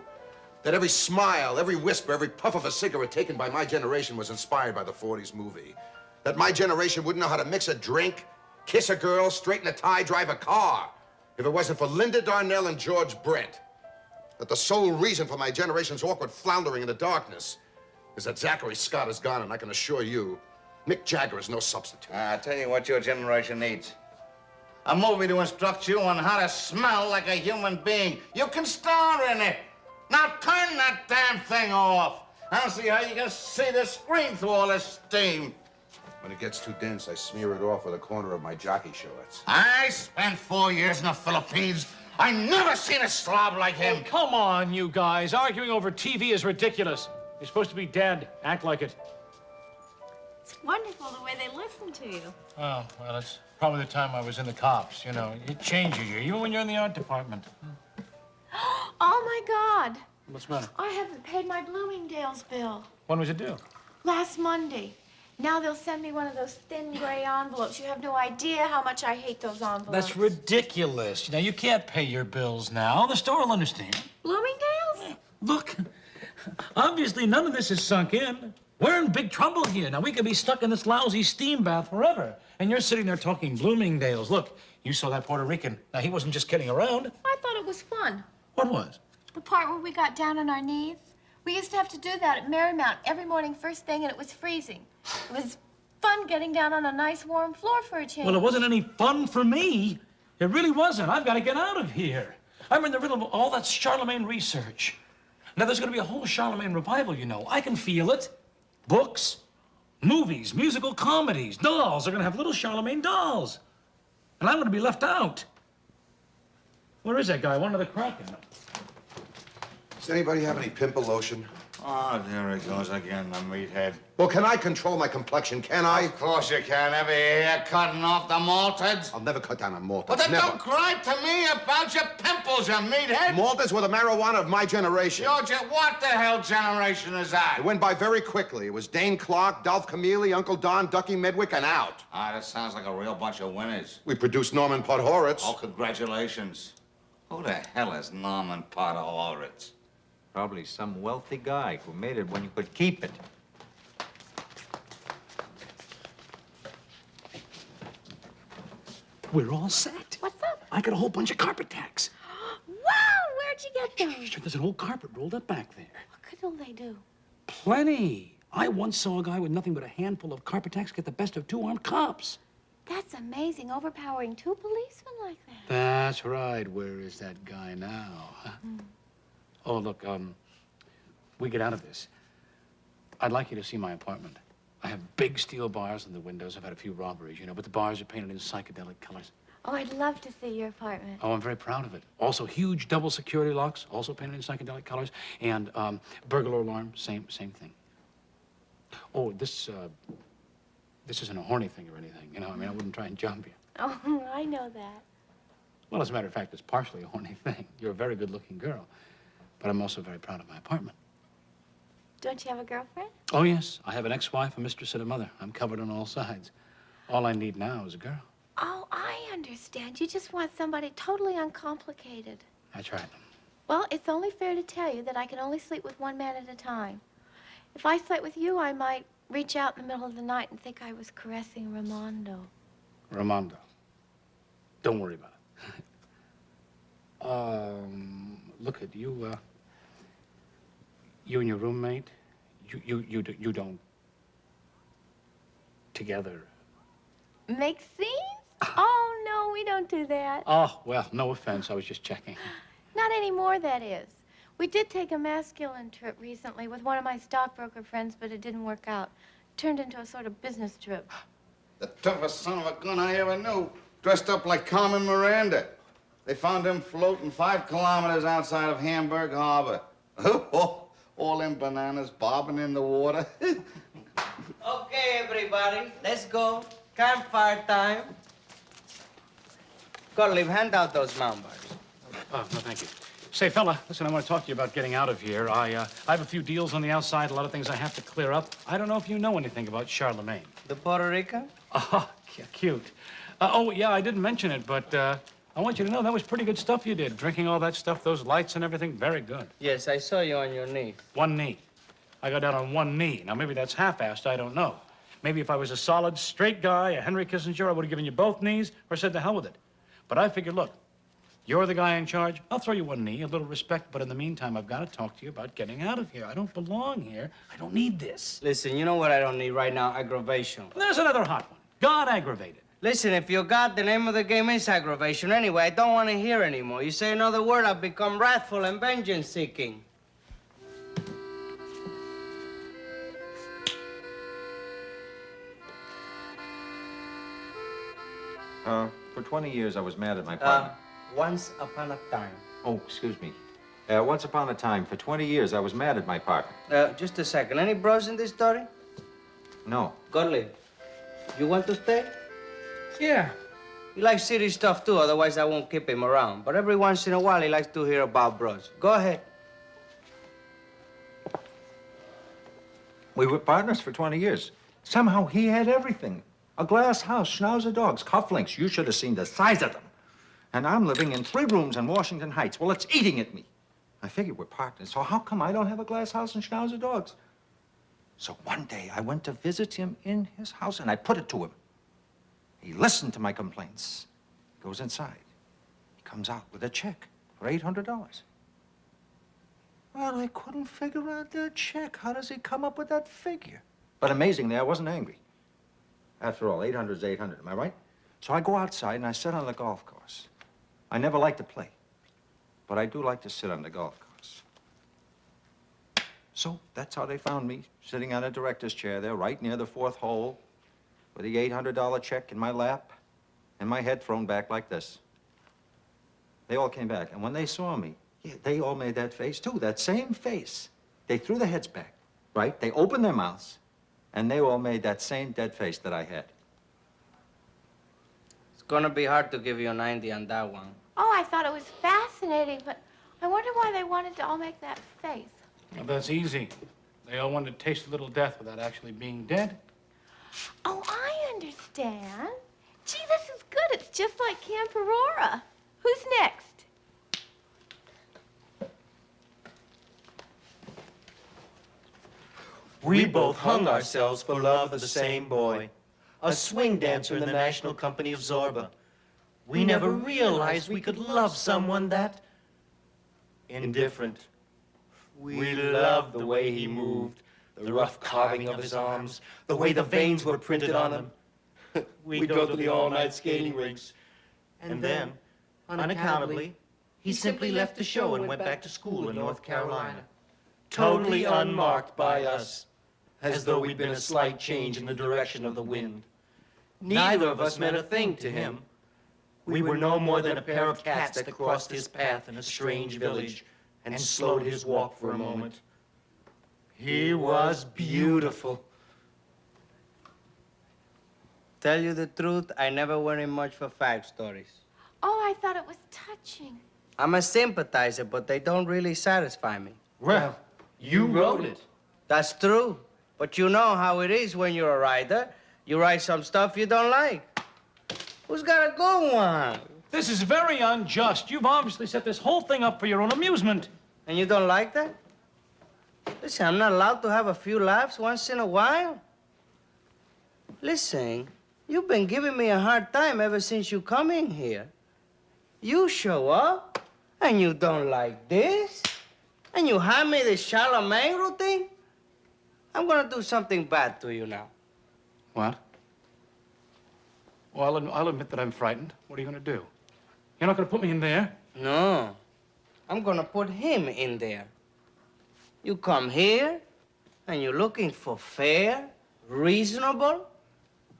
that every smile, every whisper, every puff of a cigarette taken by my generation was inspired by the 40s movie. That my generation wouldn't know how to mix a drink, kiss a girl, straighten a tie, drive a car, if it wasn't for Linda Darnell and George Brent. That the sole reason for my generation's awkward floundering in the darkness is that Zachary Scott is gone, and I can assure you, Mick Jagger is no substitute. I'll tell you what your generation needs. A movie to instruct you on how to smell like a human being. You can star in it. Now turn that damn thing off. I don't see how you can see the screen through all this steam. When it gets too dense, I smear it off with a corner of my jockey shorts. I spent 4 years in the Philippines. I never seen a slob like him. Oh, come on, you guys. Arguing over TV is ridiculous. You're supposed to be dead. Act like it. It's wonderful the way they listen to you. Oh, well, it's probably the time I was in the cops. You know, it changes you, even when you're in the art department. Oh, my God. What's the matter? I haven't paid my Bloomingdale's bill. When was it due? Last Monday. Now they'll send me one of those thin gray envelopes. You have no idea how much I hate those envelopes. That's ridiculous. Now, you can't pay your bills now. The store will understand. Bloomingdale's? Look, obviously none of this is sunk in. We're in big trouble here. Now, we could be stuck in this lousy steam bath forever. And you're sitting there talking Bloomingdales. Look, you saw that Puerto Rican. Now, he wasn't just kidding around. I thought it was fun. What was? The part where we got down on our knees. We used to have to do that at Marymount every morning first thing, and it was freezing. It was fun getting down on a nice warm floor for a change. Well, it wasn't any fun for me. It really wasn't. I've got to get out of here. I'm in the middle of all that Charlemagne research. Now, there's going to be a whole Charlemagne revival, you know. I can feel it. Books, movies, musical comedies, dolls. They're going to have little Charlemagne dolls. And I'm going to be left out. Where is that guy? One of the cracking. Does anybody have any pimple lotion? Oh, there he goes again, the meathead. Well, can I control my complexion, can I? Of course you can. Ever hear cutting off the malteds? I'll never cut down on malteds. Well, then never. don't cry to me about your pimples, you meathead. Malteds were the marijuana of my generation. What the hell generation is that? It went by very quickly. It was Dane Clark, Dolph Camille, Uncle Don, Ducky Medwick, and out. Ah, that sounds like a real bunch of winners. We produced Norman Podhoretz. Oh, congratulations. Who the hell is Norman Podhoretz? Probably some wealthy guy who made it when you could keep it. We're all set. What's up? I got a whole bunch of carpet tacks. Wow, where'd you get those? There's an old carpet rolled up back there. What could all they do? Plenty. I once saw a guy with nothing but a handful of carpet tacks get the best of two armed cops. That's amazing, overpowering two policemen like that. That's right. Where is that guy now? Huh? Oh, look, we get out of this. I'd like you to see my apartment. I have big steel bars in the windows. I've had a few robberies, you know, but the bars are painted in psychedelic colors. Oh, I'd love to see your apartment. Oh, I'm very proud of it. Also, huge double security locks, also painted in psychedelic colors, and burglar alarm, same thing. Oh, this isn't a horny thing or anything, you know. I mean, I wouldn't try and jump you. Oh, I know that. Well, as a matter of fact, it's partially a horny thing. You're a very good-looking girl, but I'm also very proud of my apartment. Don't you have a girlfriend? Oh, yes. I have an ex-wife, a mistress, and a mother. I'm covered on all sides. All I need now is a girl. Oh, I understand. You just want somebody totally uncomplicated. That's right. Well, it's only fair to tell you that I can only sleep with one man at a time. If I slept with you, I might reach out in the middle of the night and think I was caressing Ramondo. Ramondo. Don't worry about it. Look at you, you and your roommate, you don't together. Make scenes? Oh, no, we don't do that. Oh, well, no offense. I was just checking. Not anymore, that is. We did take a masculine trip recently with one of my stockbroker friends, but it didn't work out. Turned into a sort of business trip. The toughest son of a gun I ever knew, dressed up like Carmen Miranda. They found him floating 5 kilometers outside of Hamburg Harbor. All them bananas bobbing in the water. Okay, everybody, let's go. Campfire time. Gottlieb, hand out those mound bars. Oh, no, thank you. Say, fella, listen, I want to talk to you about getting out of here. I have a few deals on the outside, a lot of things I have to clear up. I don't know if you know anything about Charlemagne. The Puerto Rican? Oh, cute. Oh, yeah, I didn't mention it, but I want you to know that was pretty good stuff you did. Drinking all that stuff, those lights and everything, very good. Yes, I saw you on your knee. One knee. I got down on one knee. Now, maybe that's half-assed, I don't know. Maybe if I was a solid, straight guy, a Henry Kissinger, I would have given you both knees or said to hell with it. But I figured, look, you're the guy in charge. I'll throw you one knee, a little respect, but in the meantime, I've got to talk to you about getting out of here. I don't belong here. I don't need this. Listen, you know what I don't need right now? Aggravation. There's another hot one. God aggravated. Listen, if you're God, the name of the game is aggravation. Anyway, I don't want to hear anymore. You say another word, I'll become wrathful and vengeance-seeking. For 20 years, I was mad at my partner. Once upon a time. Oh, excuse me. Once upon a time, for 20 years, I was mad at my partner. Just a second. Any bros in this story? No. Gottlieb, you want to stay? Yeah. He likes city stuff, too, otherwise I won't keep him around. But every once in a while, he likes to hear about bros. Go ahead. We were partners for 20 years. Somehow he had everything. A glass house, schnauzer dogs, cufflinks. You should have seen the size of them. And I'm living in 3 rooms in Washington Heights. Well, it's eating at me. I figured we're partners, so how come I don't have a glass house and schnauzer dogs? So one day I went to visit him in his house and I put it to him. He listened to my complaints. He goes inside. He comes out with a check for $800. Well, I couldn't figure out that check. How does he come up with that figure? But amazingly, I wasn't angry. After all, 800 is 800, am I right? So I go outside and I sit on the golf course. I never like to play, but I do like to sit on the golf course. So that's how they found me, sitting on a director's chair there, right near the fourth hole, with the $800 check in my lap and my head thrown back like this. They all came back, and when they saw me, yeah, they all made that face, too, that same face. They threw their heads back, right? They opened their mouths, and they all made that same dead face that I had. It's gonna be hard to give you a 90 on that one. Oh, I thought it was fascinating, but I wonder why they wanted to all make that face. Well, that's easy. They all wanted to taste a little death without actually being dead. Oh, I understand. Gee, this is good. It's just like Camp Aurora. Who's next? We both hung ourselves for love of the same boy, a swing dancer in the National Company of Zorba. We never realized we could love someone that indifferent. We loved the way he moved, the rough carving of his arms, the way the veins were printed on them. We'd go to the all-night skating rinks. And then, unaccountably, he simply left the show and went back to school in North Carolina. Totally unmarked by us, as though we'd been a slight change in the direction of the wind. Neither of us meant a thing to him. We were no more than a pair of cats that crossed his path in a strange village and slowed his walk for a moment. He was beautiful. Tell you the truth, I never went in much for fact stories. Oh, I thought it was touching. I'm a sympathizer, but they don't really satisfy me. Well, you wrote it. That's true. But you know how it is when you're a writer. You write some stuff you don't like. Who's got a good one? This is very unjust. You've obviously set this whole thing up for your own amusement. And you don't like that? Listen, I'm not allowed to have a few laughs once in a while. Listen, you've been giving me a hard time ever since you come in here. You show up, and you don't like this, and you hand me this Charlemagne routine. I'm gonna do something bad to you now. What? Well, I'll admit that I'm frightened. What are you going to do? You're not going to put me in there? No, I'm gonna put him in there. You come here, and you're looking for fair, reasonable.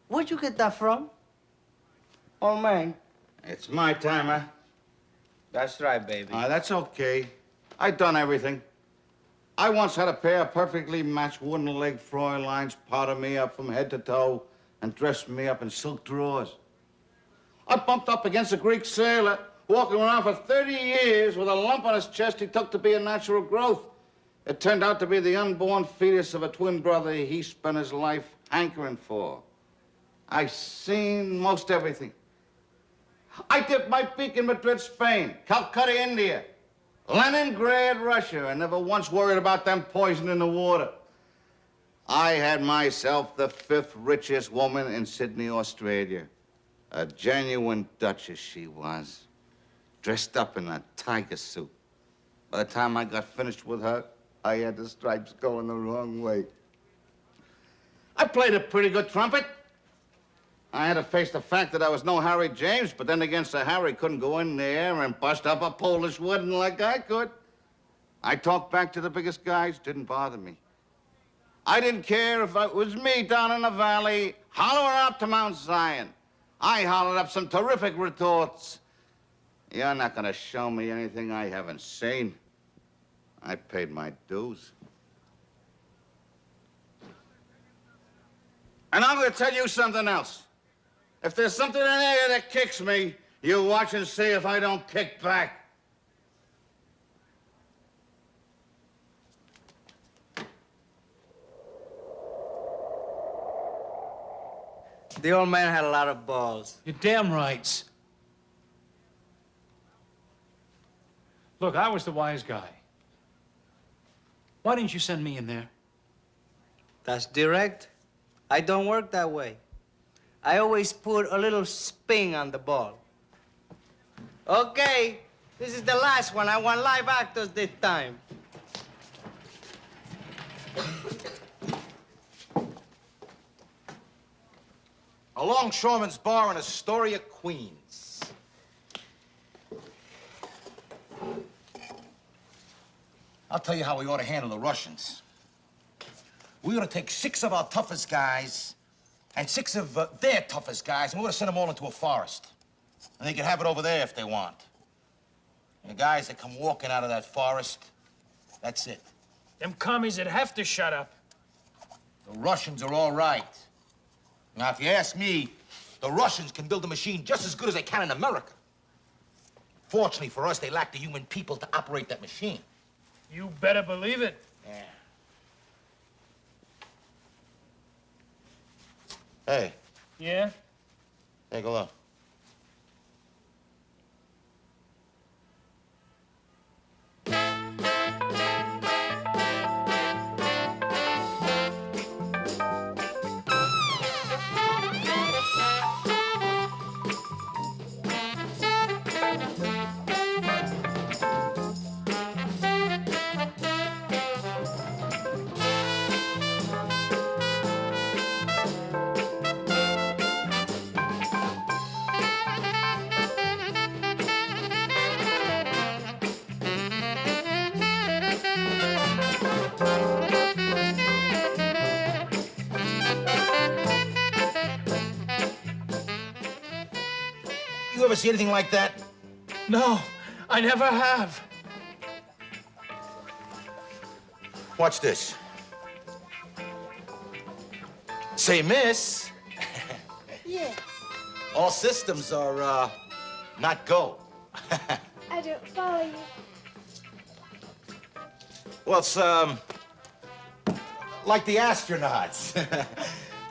Where'd you get that from? Oh, man. It's my time, huh? That's right, baby. That's okay. I done everything. I once had a pair of perfectly matched wooden leg Fräuleins powder me up from head to toe and dressed me up in silk drawers. I bumped up against a Greek sailor walking around for 30 years with a lump on his chest he took to be a natural growth. It turned out to be the unborn fetus of a twin brother he spent his life hankering for. I seen most everything. I dipped my beak in Madrid, Spain, Calcutta, India, Leningrad, Russia, and never once worried about them poisoning the water. I had myself the 5th richest woman in Sydney, Australia. A genuine duchess she was, dressed up in a tiger suit. By the time I got finished with her, I had the stripes going the wrong way. I played a pretty good trumpet. I had to face the fact that I was no Harry James, but then again, Sir Harry couldn't go in there and bust up a Polish wedding like I could. I talked back to the biggest guys, didn't bother me. I didn't care if it was me down in the valley, hollering up to Mount Zion. I hollered up some terrific retorts. You're not gonna show me anything I haven't seen. I paid my dues. And I'm gonna tell you something else. If there's something in there that kicks me, you watch and see if I don't kick back. The old man had a lot of balls. You're damn right. Look, I was the wise guy. Why didn't you send me in there? That's direct. I don't work that way. I always put a little spin on the ball. Okay, this is the last one. I want live actors this time. A longshoreman's bar in Astoria, Queens. I'll tell you how we ought to handle the Russians. We ought to take 6 of our toughest guys and 6 of their toughest guys, and we ought to send them all into a forest. And they can have it over there if they want. And the guys that come walking out of that forest, that's it. Them commies that have to shut up. The Russians are all right. Now, if you ask me, the Russians can build a machine just as good as they can in America. Fortunately for us, they lack the human people to operate that machine. You better believe it. Yeah. Hey, Yeah? take a look. You ever see anything like that? No, I never have. Watch this. Say, miss. Yes. All systems are, not go. I don't follow you. Well, it's, like the astronauts.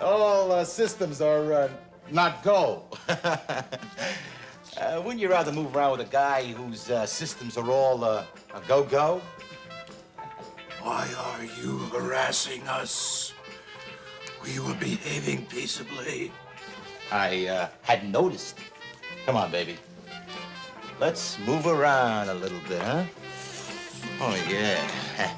All systems are, not go. Wouldn't you rather move around with a guy whose systems are all a go-go? Why are you harassing us? We were behaving peaceably. I hadn't noticed. Come on, baby. Let's move around a little bit, huh? Oh, yeah.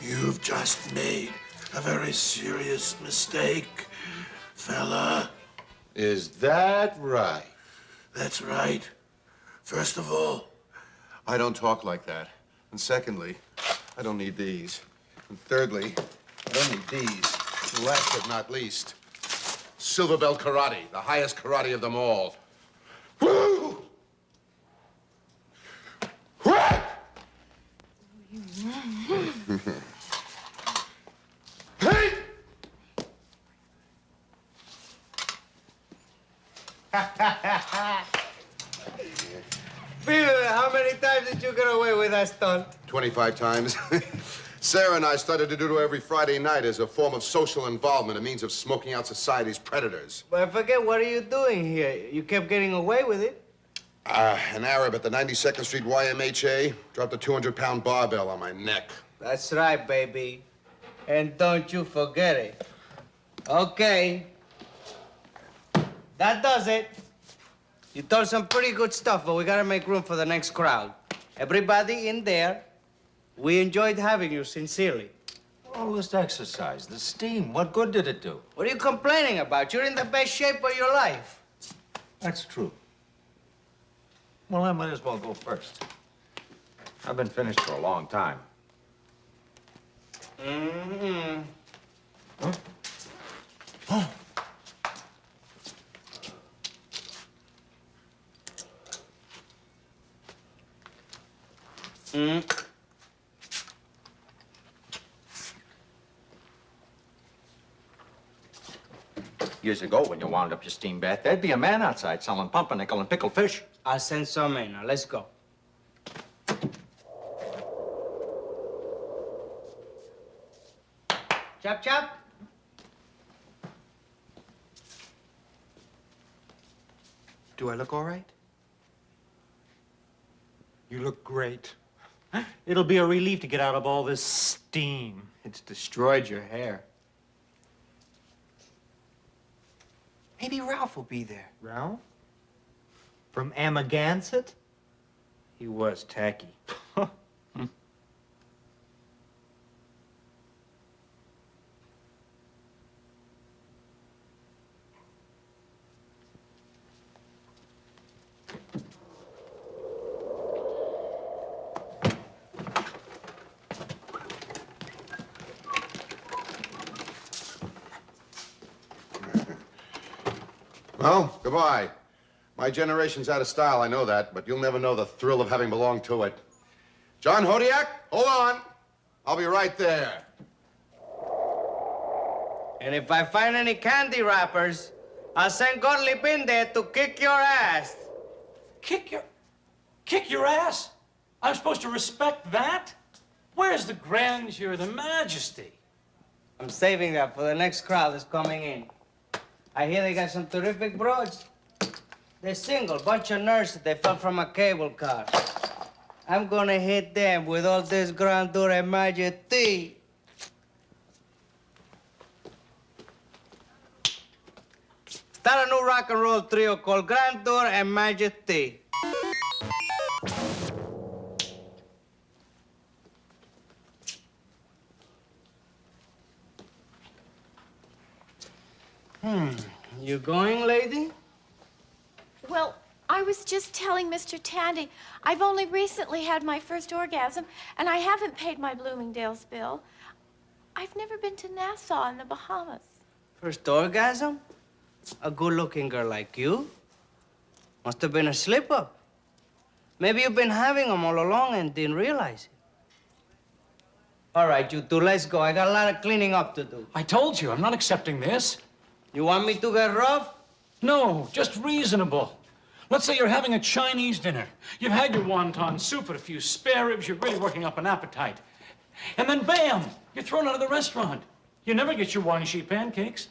You've just made a very serious mistake, fella. Is that right? That's right. First of all, I don't talk like that. And secondly, I don't need these. And thirdly, I don't need these. And last but not least, silver belt karate, the highest karate of them all. Woo! Hey! Peter, how many times did you get away with that stunt? 25 times. Sarah and I started to do it every Friday night as a form of social involvement, a means of smoking out society's predators. But I forget, what are you doing here? You kept getting away with it. An Arab at the 92nd Street YMHA dropped a 200-pound barbell on my neck. That's right, baby. And don't you forget it. Okay. That does it. You told some pretty good stuff, but we gotta make room for the next crowd. Everybody in there, we enjoyed having you, sincerely. All this exercise, the steam, what good did it do? What are you complaining about? You're in the best shape of your life. That's true. Well, I might as well go first. I've been finished for a long time. Mm-hmm. Huh? Oh. Mm. Years ago, when you wound up your steam bath, there'd be a man outside selling pumpernickel and pickled fish. I'll send some in. Now, let's go. Chop, chop. Do I look all right? You look great. It'll be a relief to get out of all this steam. It's destroyed your hair. Maybe Ralph will be there. Ralph? From Amagansett? He was tacky. Well, goodbye. My generation's out of style, I know that, but you'll never know the thrill of having belonged to it. John Hodiak, hold on. I'll be right there. And if I find any candy wrappers, I'll send Gottlieb in there to kick your ass. Kick your ass? I'm supposed to respect that? Where's the grandeur, the majesty? I'm saving that for the next crowd that's coming in. I hear they got some terrific broads. They're single, bunch of nurses. They fell from a cable car. I'm gonna hit them with all this grandeur and majesty. Start a new rock and roll trio called Grandeur and Majesty. You going, lady? Well, I was just telling Mr. Tandy, I've only recently had my first orgasm, and I haven't paid my Bloomingdale's bill. I've never been to Nassau in the Bahamas. First orgasm? A good-looking girl like you? Must have been a slip-up. Maybe you've been having them all along and didn't realize it. All right, you two, let's go. I got a lot of cleaning up to do. I told you, I'm not accepting this. You want me to get rough? No, just reasonable. Let's say you're having a Chinese dinner. You've had your wonton soup and a few spare ribs. You're really working up an appetite. And then, bam, you're thrown out of the restaurant. You never get your one sheet pancakes.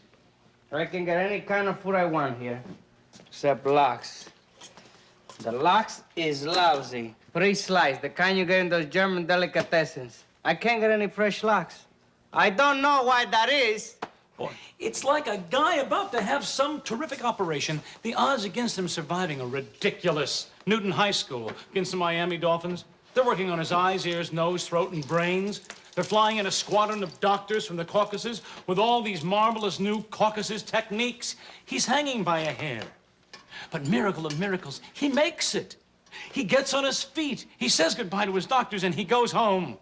I can get any kind of food I want here, except lox. The lox is lousy. Pre-sliced, the kind you get in those German delicatessens. I can't get any fresh lox. I don't know why that is. Boy, it's like a guy about to have some terrific operation. The odds against him surviving are ridiculous. Newton High School against the Miami Dolphins. They're working on his eyes, ears, nose, throat, and brains. They're flying in a squadron of doctors from the Caucasus with all these marvelous new Caucasus techniques. He's hanging by a hair. But miracle of miracles, he makes it. He gets on his feet. He says goodbye to his doctors, and he goes home.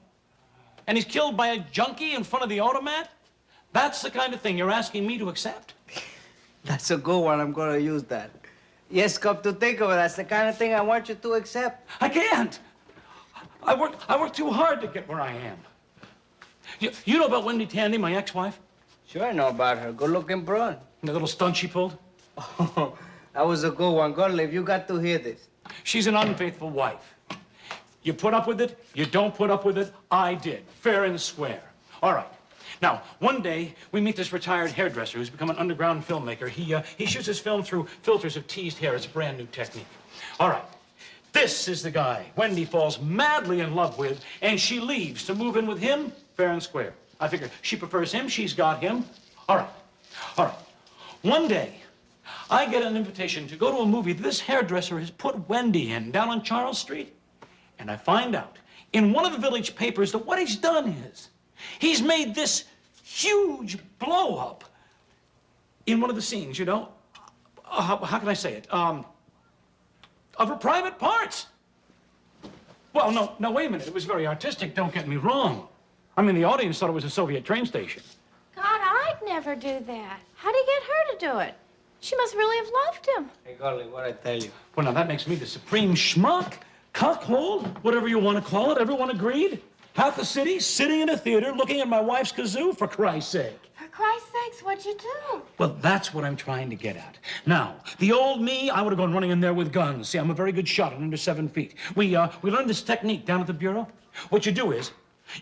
And he's killed by a junkie in front of the automat? That's the kind of thing you're asking me to accept? That's a good one. I'm gonna use that. Yes, come to think of it, that's the kind of thing I want you to accept. I can't. I work too hard to get where I am. You know about Wendy Tandy, my ex-wife? Sure, I know about her. Good-looking broad. And the little stunt she pulled? Oh, that was a good one. Gottlieb, you got to hear this. She's an unfaithful wife. You put up with it, you don't put up with it. I did, fair and square. All right. Now, one day, we meet this retired hairdresser who's become an underground filmmaker. He shoots his film through filters of teased hair. It's a brand new technique. All right. This is the guy Wendy falls madly in love with, and she leaves to move in with him, fair and square. I figure she prefers him, she's got him. All right. All right. One day, I get an invitation to go to a movie this hairdresser has put Wendy in down on Charles Street. And I find out in one of the village papers that what he's done is he's made this huge blow-up in one of the scenes, you know. How can I say it? Of her private parts. Well, no, wait a minute. It was very artistic, don't get me wrong. I mean, the audience thought it was a Soviet train station. God, I'd never do that. How'd he get her to do it? She must really have loved him. Hey, Gottlieb, what'd I tell you? Well, now that makes me the supreme schmuck, cuckold, whatever you want to call it. Everyone agreed? Half the city sitting in a theater looking at my wife's kazoo, for Christ's sake. For Christ's sakes, what'd you do? Well, that's what I'm trying to get at. Now, the old me, I would have gone running in there with guns. See, I'm a very good shot at under 7 feet. We learned this technique down at the Bureau. What you do is,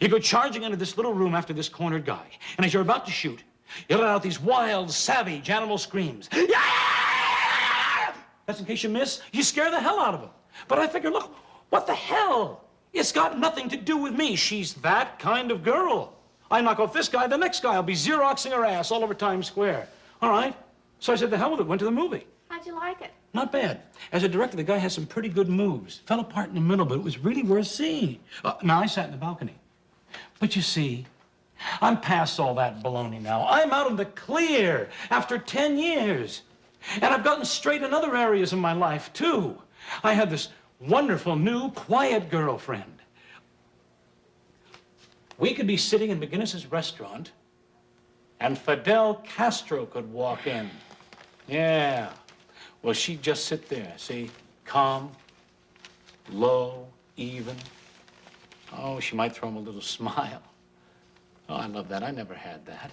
you go charging into this little room after this cornered guy, and as you're about to shoot, you let out these wild, savage animal screams. Yeah! That's in case you miss. You scare the hell out of him. But I figure, look, what the hell? It's got nothing to do with me. She's that kind of girl. I knock off this guy, the next guy will be Xeroxing her ass all over Times Square. All right? So I said, the hell with it, went to the movie. How'd you like it? Not bad. As a director, the guy has some pretty good moves. Fell apart in the middle, but it was really worth seeing. Now, I sat in the balcony. But you see, I'm past all that baloney now. I'm out in the clear after 10 years. And I've gotten straight in other areas of my life, too. I had this wonderful, new, quiet girlfriend. We could be sitting in McGinnis's restaurant, and Fidel Castro could walk in. Yeah. Well, she'd just sit there, see? Calm, low, even. Oh, she might throw him a little smile. Oh, I love that. I never had that.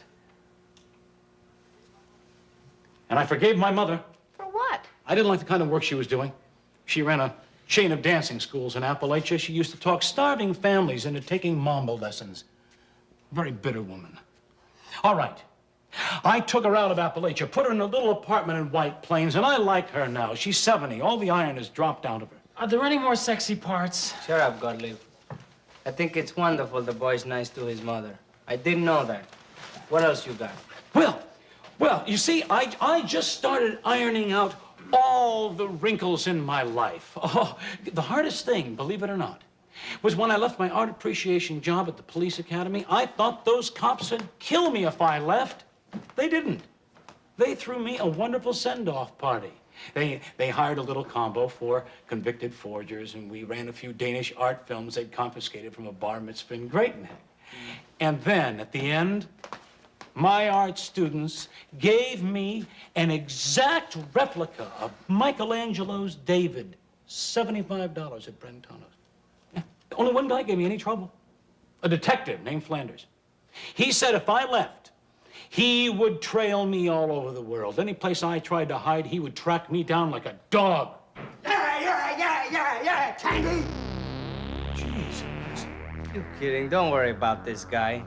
And I forgave my mother. For what? I didn't like the kind of work she was doing. She ran a chain of dancing schools in Appalachia. She used to talk starving families into taking mambo lessons. Very bitter woman. All right. I took her out of Appalachia, put her in a little apartment in White Plains, and I like her now. She's 70. All the iron has dropped out of her. Are there any more sexy parts? Shut up, Gottlieb. I think it's wonderful the boy's nice to his mother. I didn't know that. What else you got? Well, you see, I just started ironing out all the wrinkles in my life. Oh, the hardest thing, believe it or not, was when I left my art appreciation job at the police academy. I thought those cops would kill me if I left. They didn't. They threw me a wonderful send-off party. They hired a little combo for convicted forgers, and we ran a few Danish art films they'd confiscated from a bar mitzvah in Greatenhead. And then, at the end, my art students gave me an exact replica of Michelangelo's David, $75 at Brentano's. Yeah. Only one guy gave me any trouble, a detective named Flanders. He said if I left, he would trail me all over the world. Any place I tried to hide, he would track me down like a dog. Yeah, Tandy! Jesus. You kidding? Don't worry about this guy.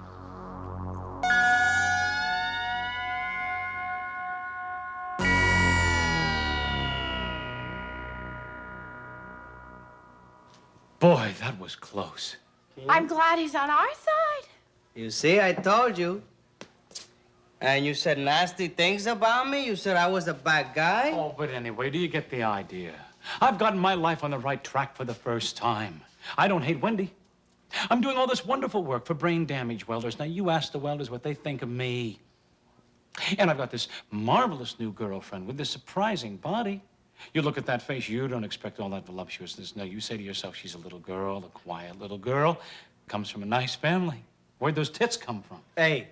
Boy, that was close. I'm glad he's on our side. You see, I told you. And you said nasty things about me? You said I was a bad guy? Oh, but anyway, do you get the idea? I've gotten my life on the right track for the first time. I don't hate Wendy. I'm doing all this wonderful work for brain damage welders. Now, you ask the welders what they think of me. And I've got this marvelous new girlfriend with this surprising body. You look at that face, you don't expect all that voluptuousness. No, you say to yourself, she's a little girl, a quiet little girl, comes from a nice family. Where'd those tits come from? Hey,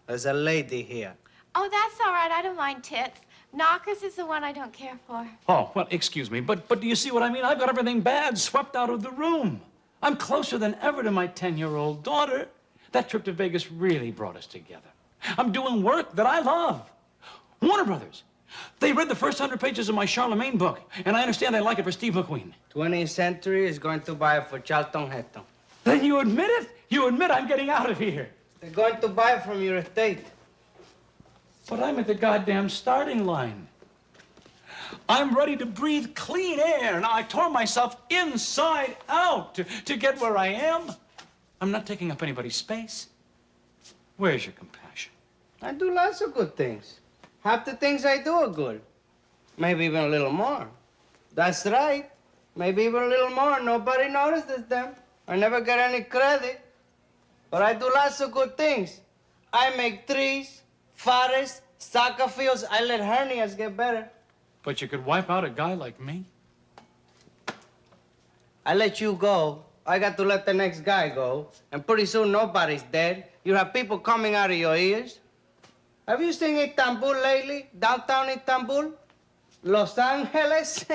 there's a lady here. Oh, that's all right. I don't mind tits. Knockers is the one I don't care for. Oh, well, excuse me, but do you see what I mean? I've got everything bad swept out of the room. I'm closer than ever to my 10-year-old daughter. That trip to Vegas really brought us together. I'm doing work that I love. Warner Brothers. They read the first 100 pages of my Charlemagne book, and I understand they like it for Steve McQueen. 20th Century is going to buy it for Charlton Heston. Then you admit it? You admit I'm getting out of here. They're going to buy it from your estate. But I'm at the goddamn starting line. I'm ready to breathe clean air. Now, I tore myself inside out to get where I am. I'm not taking up anybody's space. Where's your compassion? I do lots of good things. Half the things I do are good. Maybe even a little more. That's right. Maybe even a little more. Nobody notices them. I never get any credit. But I do lots of good things. I make trees, forests, soccer fields. I let hernias get better. But you could wipe out a guy like me? I let you go. I got to let the next guy go. And pretty soon nobody's dead. You have people coming out of your ears. Have you seen Istanbul lately? Downtown Istanbul? Los Angeles?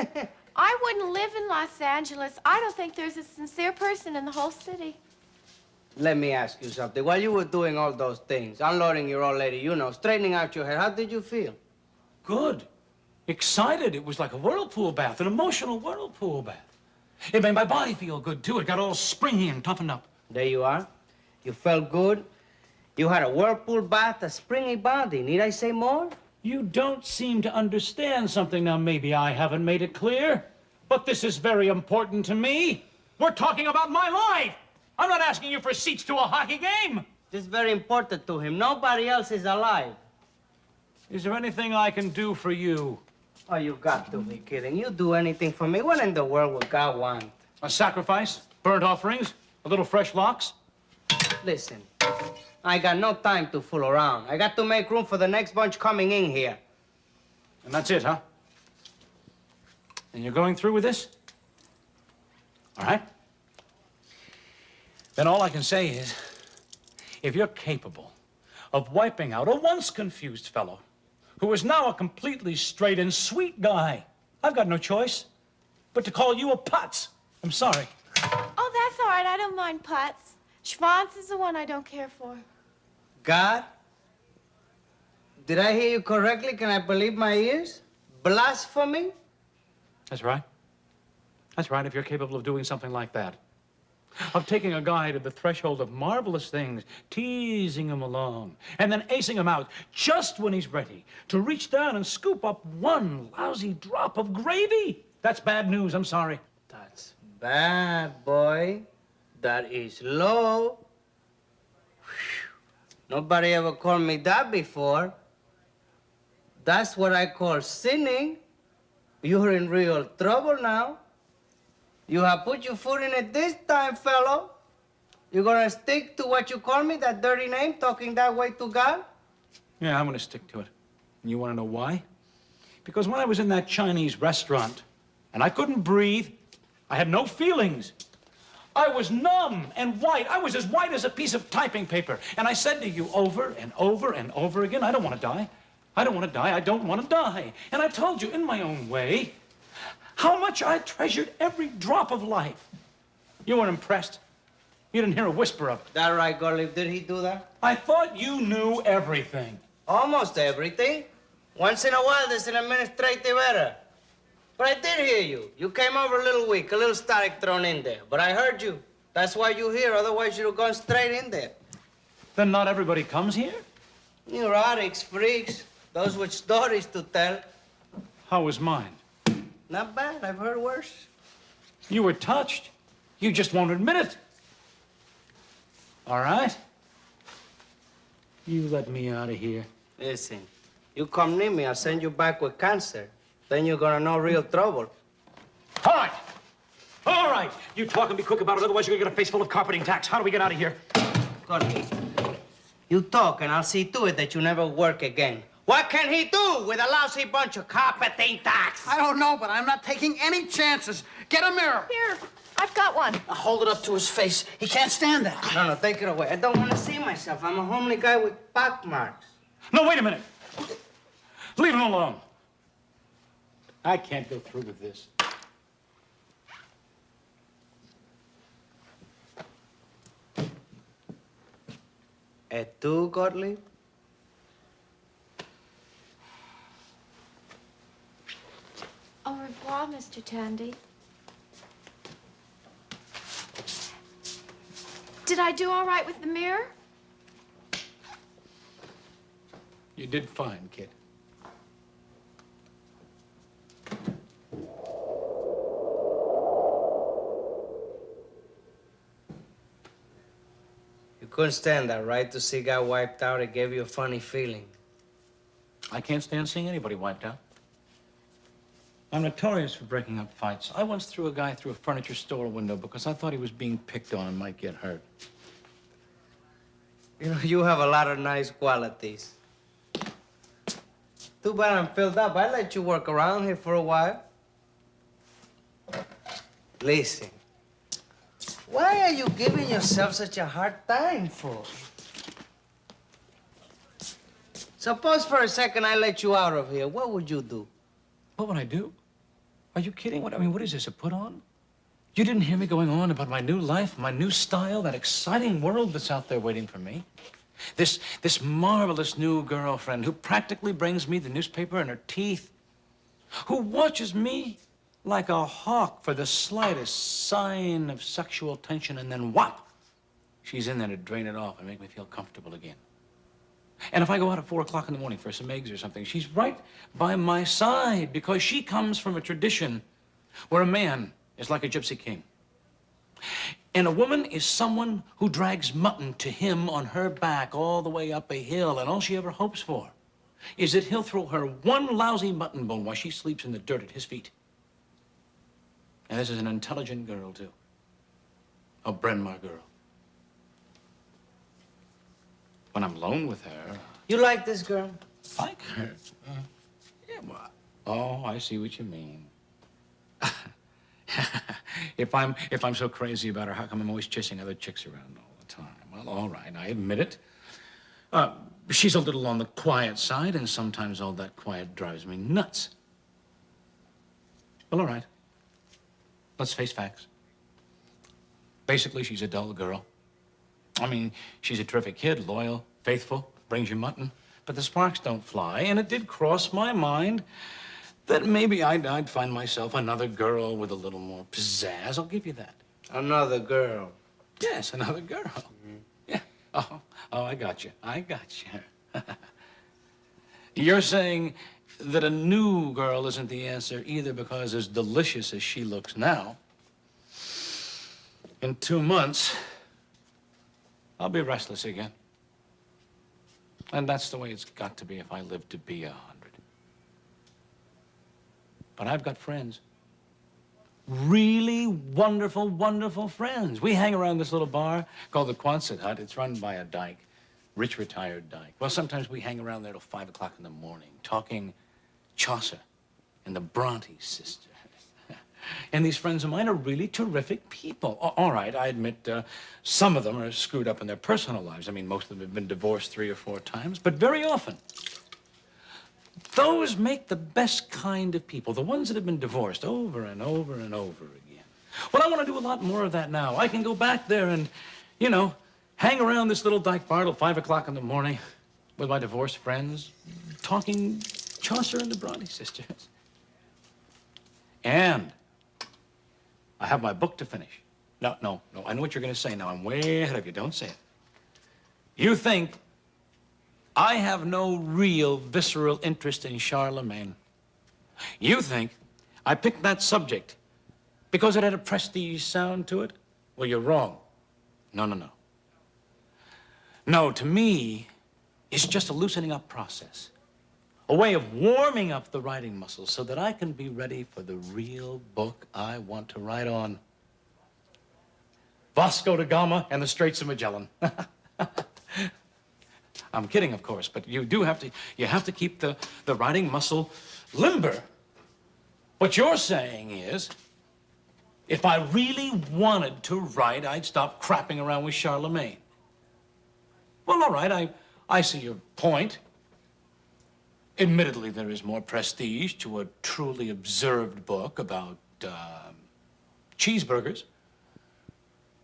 I wouldn't live in Los Angeles. I don't think there's a sincere person in the whole city. Let me ask you something. While you were doing all those things, unloading your old lady, you know, straightening out your hair, how did you feel? Good. Excited. It was like a whirlpool bath, an emotional whirlpool bath. It made my body feel good, too. It got all springy and toughened up. There you are. You felt good. You had a whirlpool bath, a springy body. Need I say more? You don't seem to understand something. Now, maybe I haven't made it clear, but this is very important to me. We're talking about my life. I'm not asking you for seats to a hockey game. This is very important to him. Nobody else is alive. Is there anything I can do for you? Oh, you got to be kidding. You do anything for me. What in the world would God want? A sacrifice? Burnt offerings? A little fresh locks? Listen, I got no time to fool around. I got to make room for the next bunch coming in here. And that's it, huh? And you're going through with this? All right. Then all I can say is, if you're capable of wiping out a once confused fellow who is now a completely straight and sweet guy, I've got no choice but to call you a putz. I'm sorry. Oh, that's all right. I don't mind putts. Schwanz is the one I don't care for. God? Did I hear you correctly? Can I believe my ears? Blasphemy? That's right. That's right, if you're capable of doing something like that. Of taking a guy to the threshold of marvelous things, teasing him along, and then acing him out just when he's ready to reach down and scoop up one lousy drop of gravy. That's bad news, I'm sorry. That's bad, boy. That is low. Whew. Nobody ever called me that before. That's what I call sinning. You're in real trouble now. You have put your foot in it this time, fellow. You gonna stick to what you call me, that dirty name, talking that way to God? Yeah, I'm gonna stick to it. And you wanna know why? Because when I was in that Chinese restaurant and I couldn't breathe, I had no feelings. I was numb and white. I was as white as a piece of typing paper. And I said to you over and over and over again, I don't want to die. I don't want to die. I don't want to die. And I told you in my own way how much I treasured every drop of life. You weren't impressed. You didn't hear a whisper of it. That right, Gottlieb? Did he do that? I thought you knew everything. Almost everything. Once in a while, there's an administrative error. But I did hear you. You came over a little weak, a little static thrown in there. But I heard you. That's why you're here. Otherwise, you'd have gone straight in there. Then not everybody comes here? Neurotics, freaks, those with stories to tell. How was mine? Not bad. I've heard worse. You were touched. You just won't admit it. All right? You let me out of here. Listen, you come near me, I'll send you back with cancer. Then you're gonna know real trouble. All right. All right. You talk and be quick about it, otherwise you're gonna get a face full of carpeting tacks. How do we get out of here? Gottlieb, you talk and I'll see to it that you never work again. What can he do with a lousy bunch of carpeting tacks? I don't know, but I'm not taking any chances. Get a mirror. Here, I've got one. Now hold it up to his face. He can't stand that. No, take it away. I don't want to see myself. I'm a homely guy with pockmarks. No, wait a minute. Leave him alone. I can't go through with this. Et tu, Gottlieb? Au revoir, Mr. Tandy. Did I do all right with the mirror? You did fine, kid. You couldn't stand that, right? To see a guy wiped out, it gave you a funny feeling. I can't stand seeing anybody wiped out. I'm notorious for breaking up fights. I once threw a guy through a furniture store window because I thought he was being picked on and might get hurt. You know, you have a lot of nice qualities. Too bad I'm filled up. I let you work around here for a while. Listen, why are you giving yourself such a hard time for? Suppose for a second I let you out of here. What would you do? What would I do? Are you kidding? What is this, a put on? You didn't hear me going on about my new life, my new style, that exciting world that's out there waiting for me? This marvelous new girlfriend who practically brings me the newspaper in her teeth, who watches me like a hawk for the slightest sign of sexual tension, and then whop, she's in there to drain it off and make me feel comfortable again. And if I go out at 4 o'clock in the morning for some eggs or something, she's right by my side because she comes from a tradition where a man is like a gypsy king. And a woman is someone who drags mutton to him on her back all the way up a hill, and all she ever hopes for is that he'll throw her one lousy mutton bone while she sleeps in the dirt at his feet. And this is an intelligent girl, too. A Bryn Mawr girl. When I'm alone with her... You like this girl? Like her? Yeah, well... Oh, I see what you mean. If I'm so crazy about her, how come I'm always chasing other chicks around all the time? Well, all right, I admit it. She's a little on the quiet side, and sometimes all that quiet drives me nuts. Well, all right. Let's face facts. Basically, she's a dull girl. I mean, she's a terrific kid, loyal, faithful, brings you mutton. But the sparks don't fly, and it did cross my mind that maybe I'd find myself another girl with a little more pizzazz. I'll give you that. Another girl. Yes, another girl. Mm-hmm. Yeah. Oh, I got you. I got you. You're saying that a new girl isn't the answer either, because as delicious as she looks now, in 2 months, I'll be restless again. And that's the way it's got to be if I live to be 100. But I've got friends. Really wonderful, wonderful friends. We hang around this little bar called the Quonset Hut. It's run by a dyke, rich retired dyke. Well, sometimes we hang around there till 5 o'clock in the morning, talking Chaucer and the Bronte sisters. And these friends of mine are really terrific people. All right, I admit some of them are screwed up in their personal lives. I mean, most of them have been divorced 3 or 4 times, but very often, those make the best kind of people, the ones that have been divorced over and over and over again. Well, I want to do a lot more of that now. I can go back there and, you know, hang around this little dyke bar till 5 o'clock in the morning with my divorced friends, talking Chaucer and the Bronte sisters. And I have my book to finish. No, I know what you're going to say now. I'm way ahead of you. Don't say it. You think I have no real visceral interest in Charlemagne. You think I picked that subject because it had a prestige sound to it? Well, you're wrong. No. No, to me, it's just a loosening up process. A way of warming up the writing muscles so that I can be ready for the real book I want to write on. Vasco da Gama and the Straits of Magellan. I'm kidding, of course, but you have to keep the writing muscle limber. What you're saying is, if I really wanted to write, I'd stop crapping around with Charlemagne. Well, all right, I see your point. Admittedly, there is more prestige to a truly observed book about cheeseburgers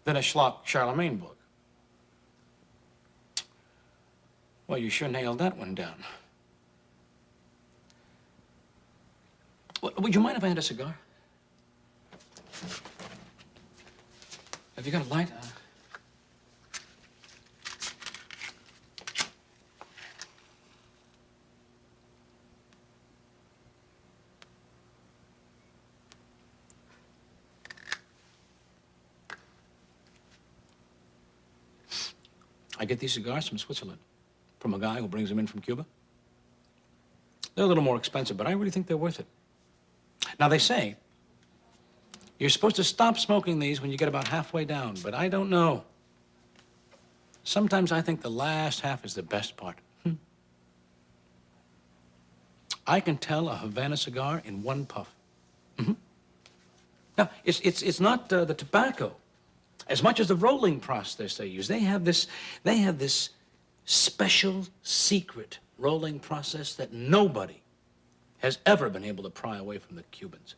than a schlock Charlemagne book. Well, you sure nailed that one down. Would you mind if I had a cigar? Have you got a light? I get these cigars from Switzerland, from a guy who brings them in from Cuba. They're a little more expensive, but I really think they're worth it. Now, they say you're supposed to stop smoking these when you get about halfway down, but I don't know. Sometimes I think the last half is the best part. I can tell a Havana cigar in one puff. Now, it's not the tobacco as much as the rolling process they use. They have this special, secret rolling process that nobody has ever been able to pry away from the Cubans.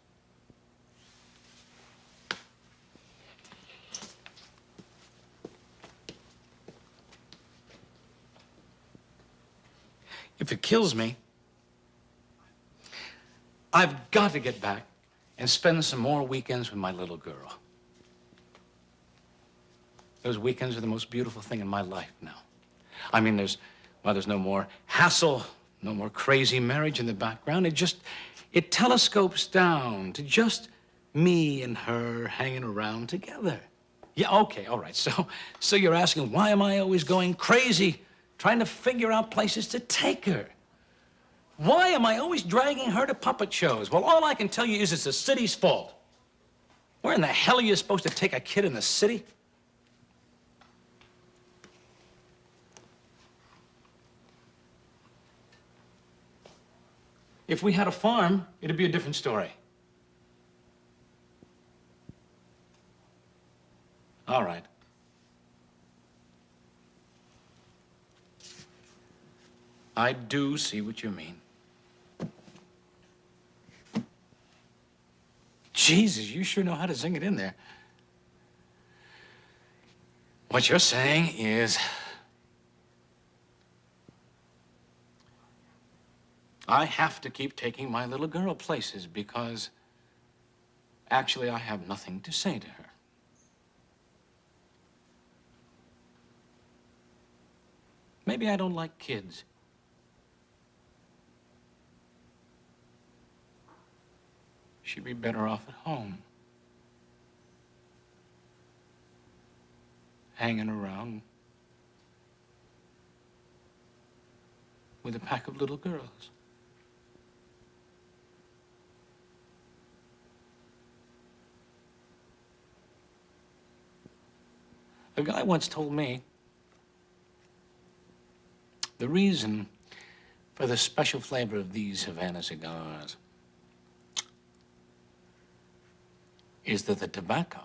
If it kills me, I've got to get back and spend some more weekends with my little girl. Those weekends are the most beautiful thing in my life now. I mean, there's no more hassle, no more crazy marriage in the background. It telescopes down to just me and her hanging around together. Yeah, okay, all right. So you're asking, why am I always going crazy, trying to figure out places to take her? Why am I always dragging her to puppet shows? Well, all I can tell you is it's the city's fault. Where in the hell are you supposed to take a kid in the city? If we had a farm, it'd be a different story. All right. I do see what you mean. Jesus, you sure know how to sing it in there. What you're saying is I have to keep taking my little girl places because actually I have nothing to say to her. Maybe I don't like kids. She'd be better off at home. Hanging around with a pack of little girls. A guy once told me the reason for the special flavor of these Havana cigars is that the tobacco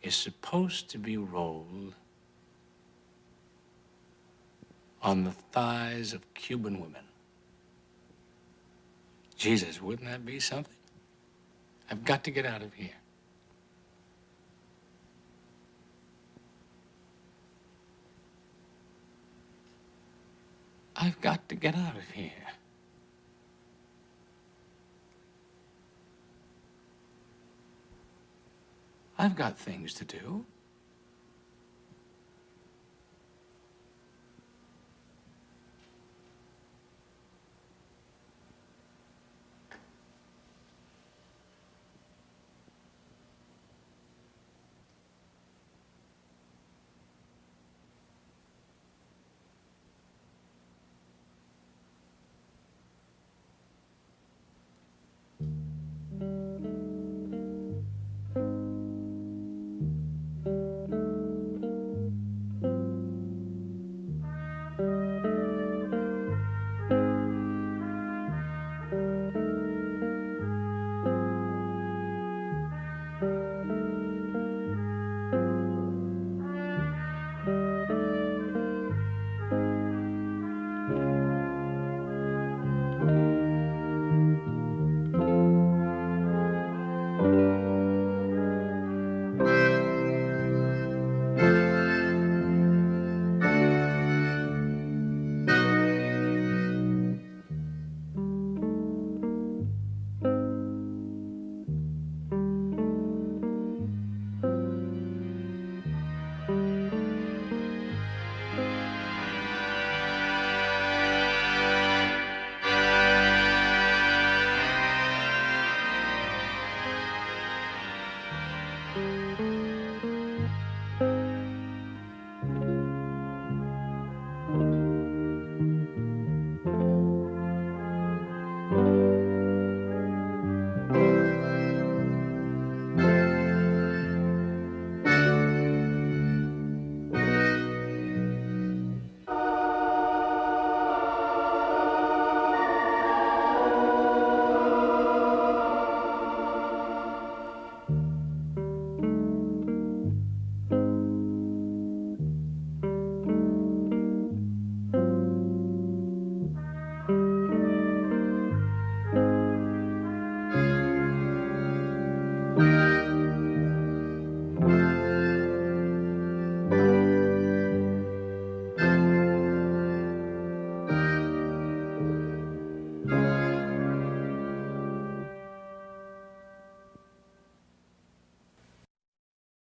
is supposed to be rolled on the thighs of Cuban women. Jesus, wouldn't that be something? I've got to get out of here. I've got to get out of here. I've got things to do.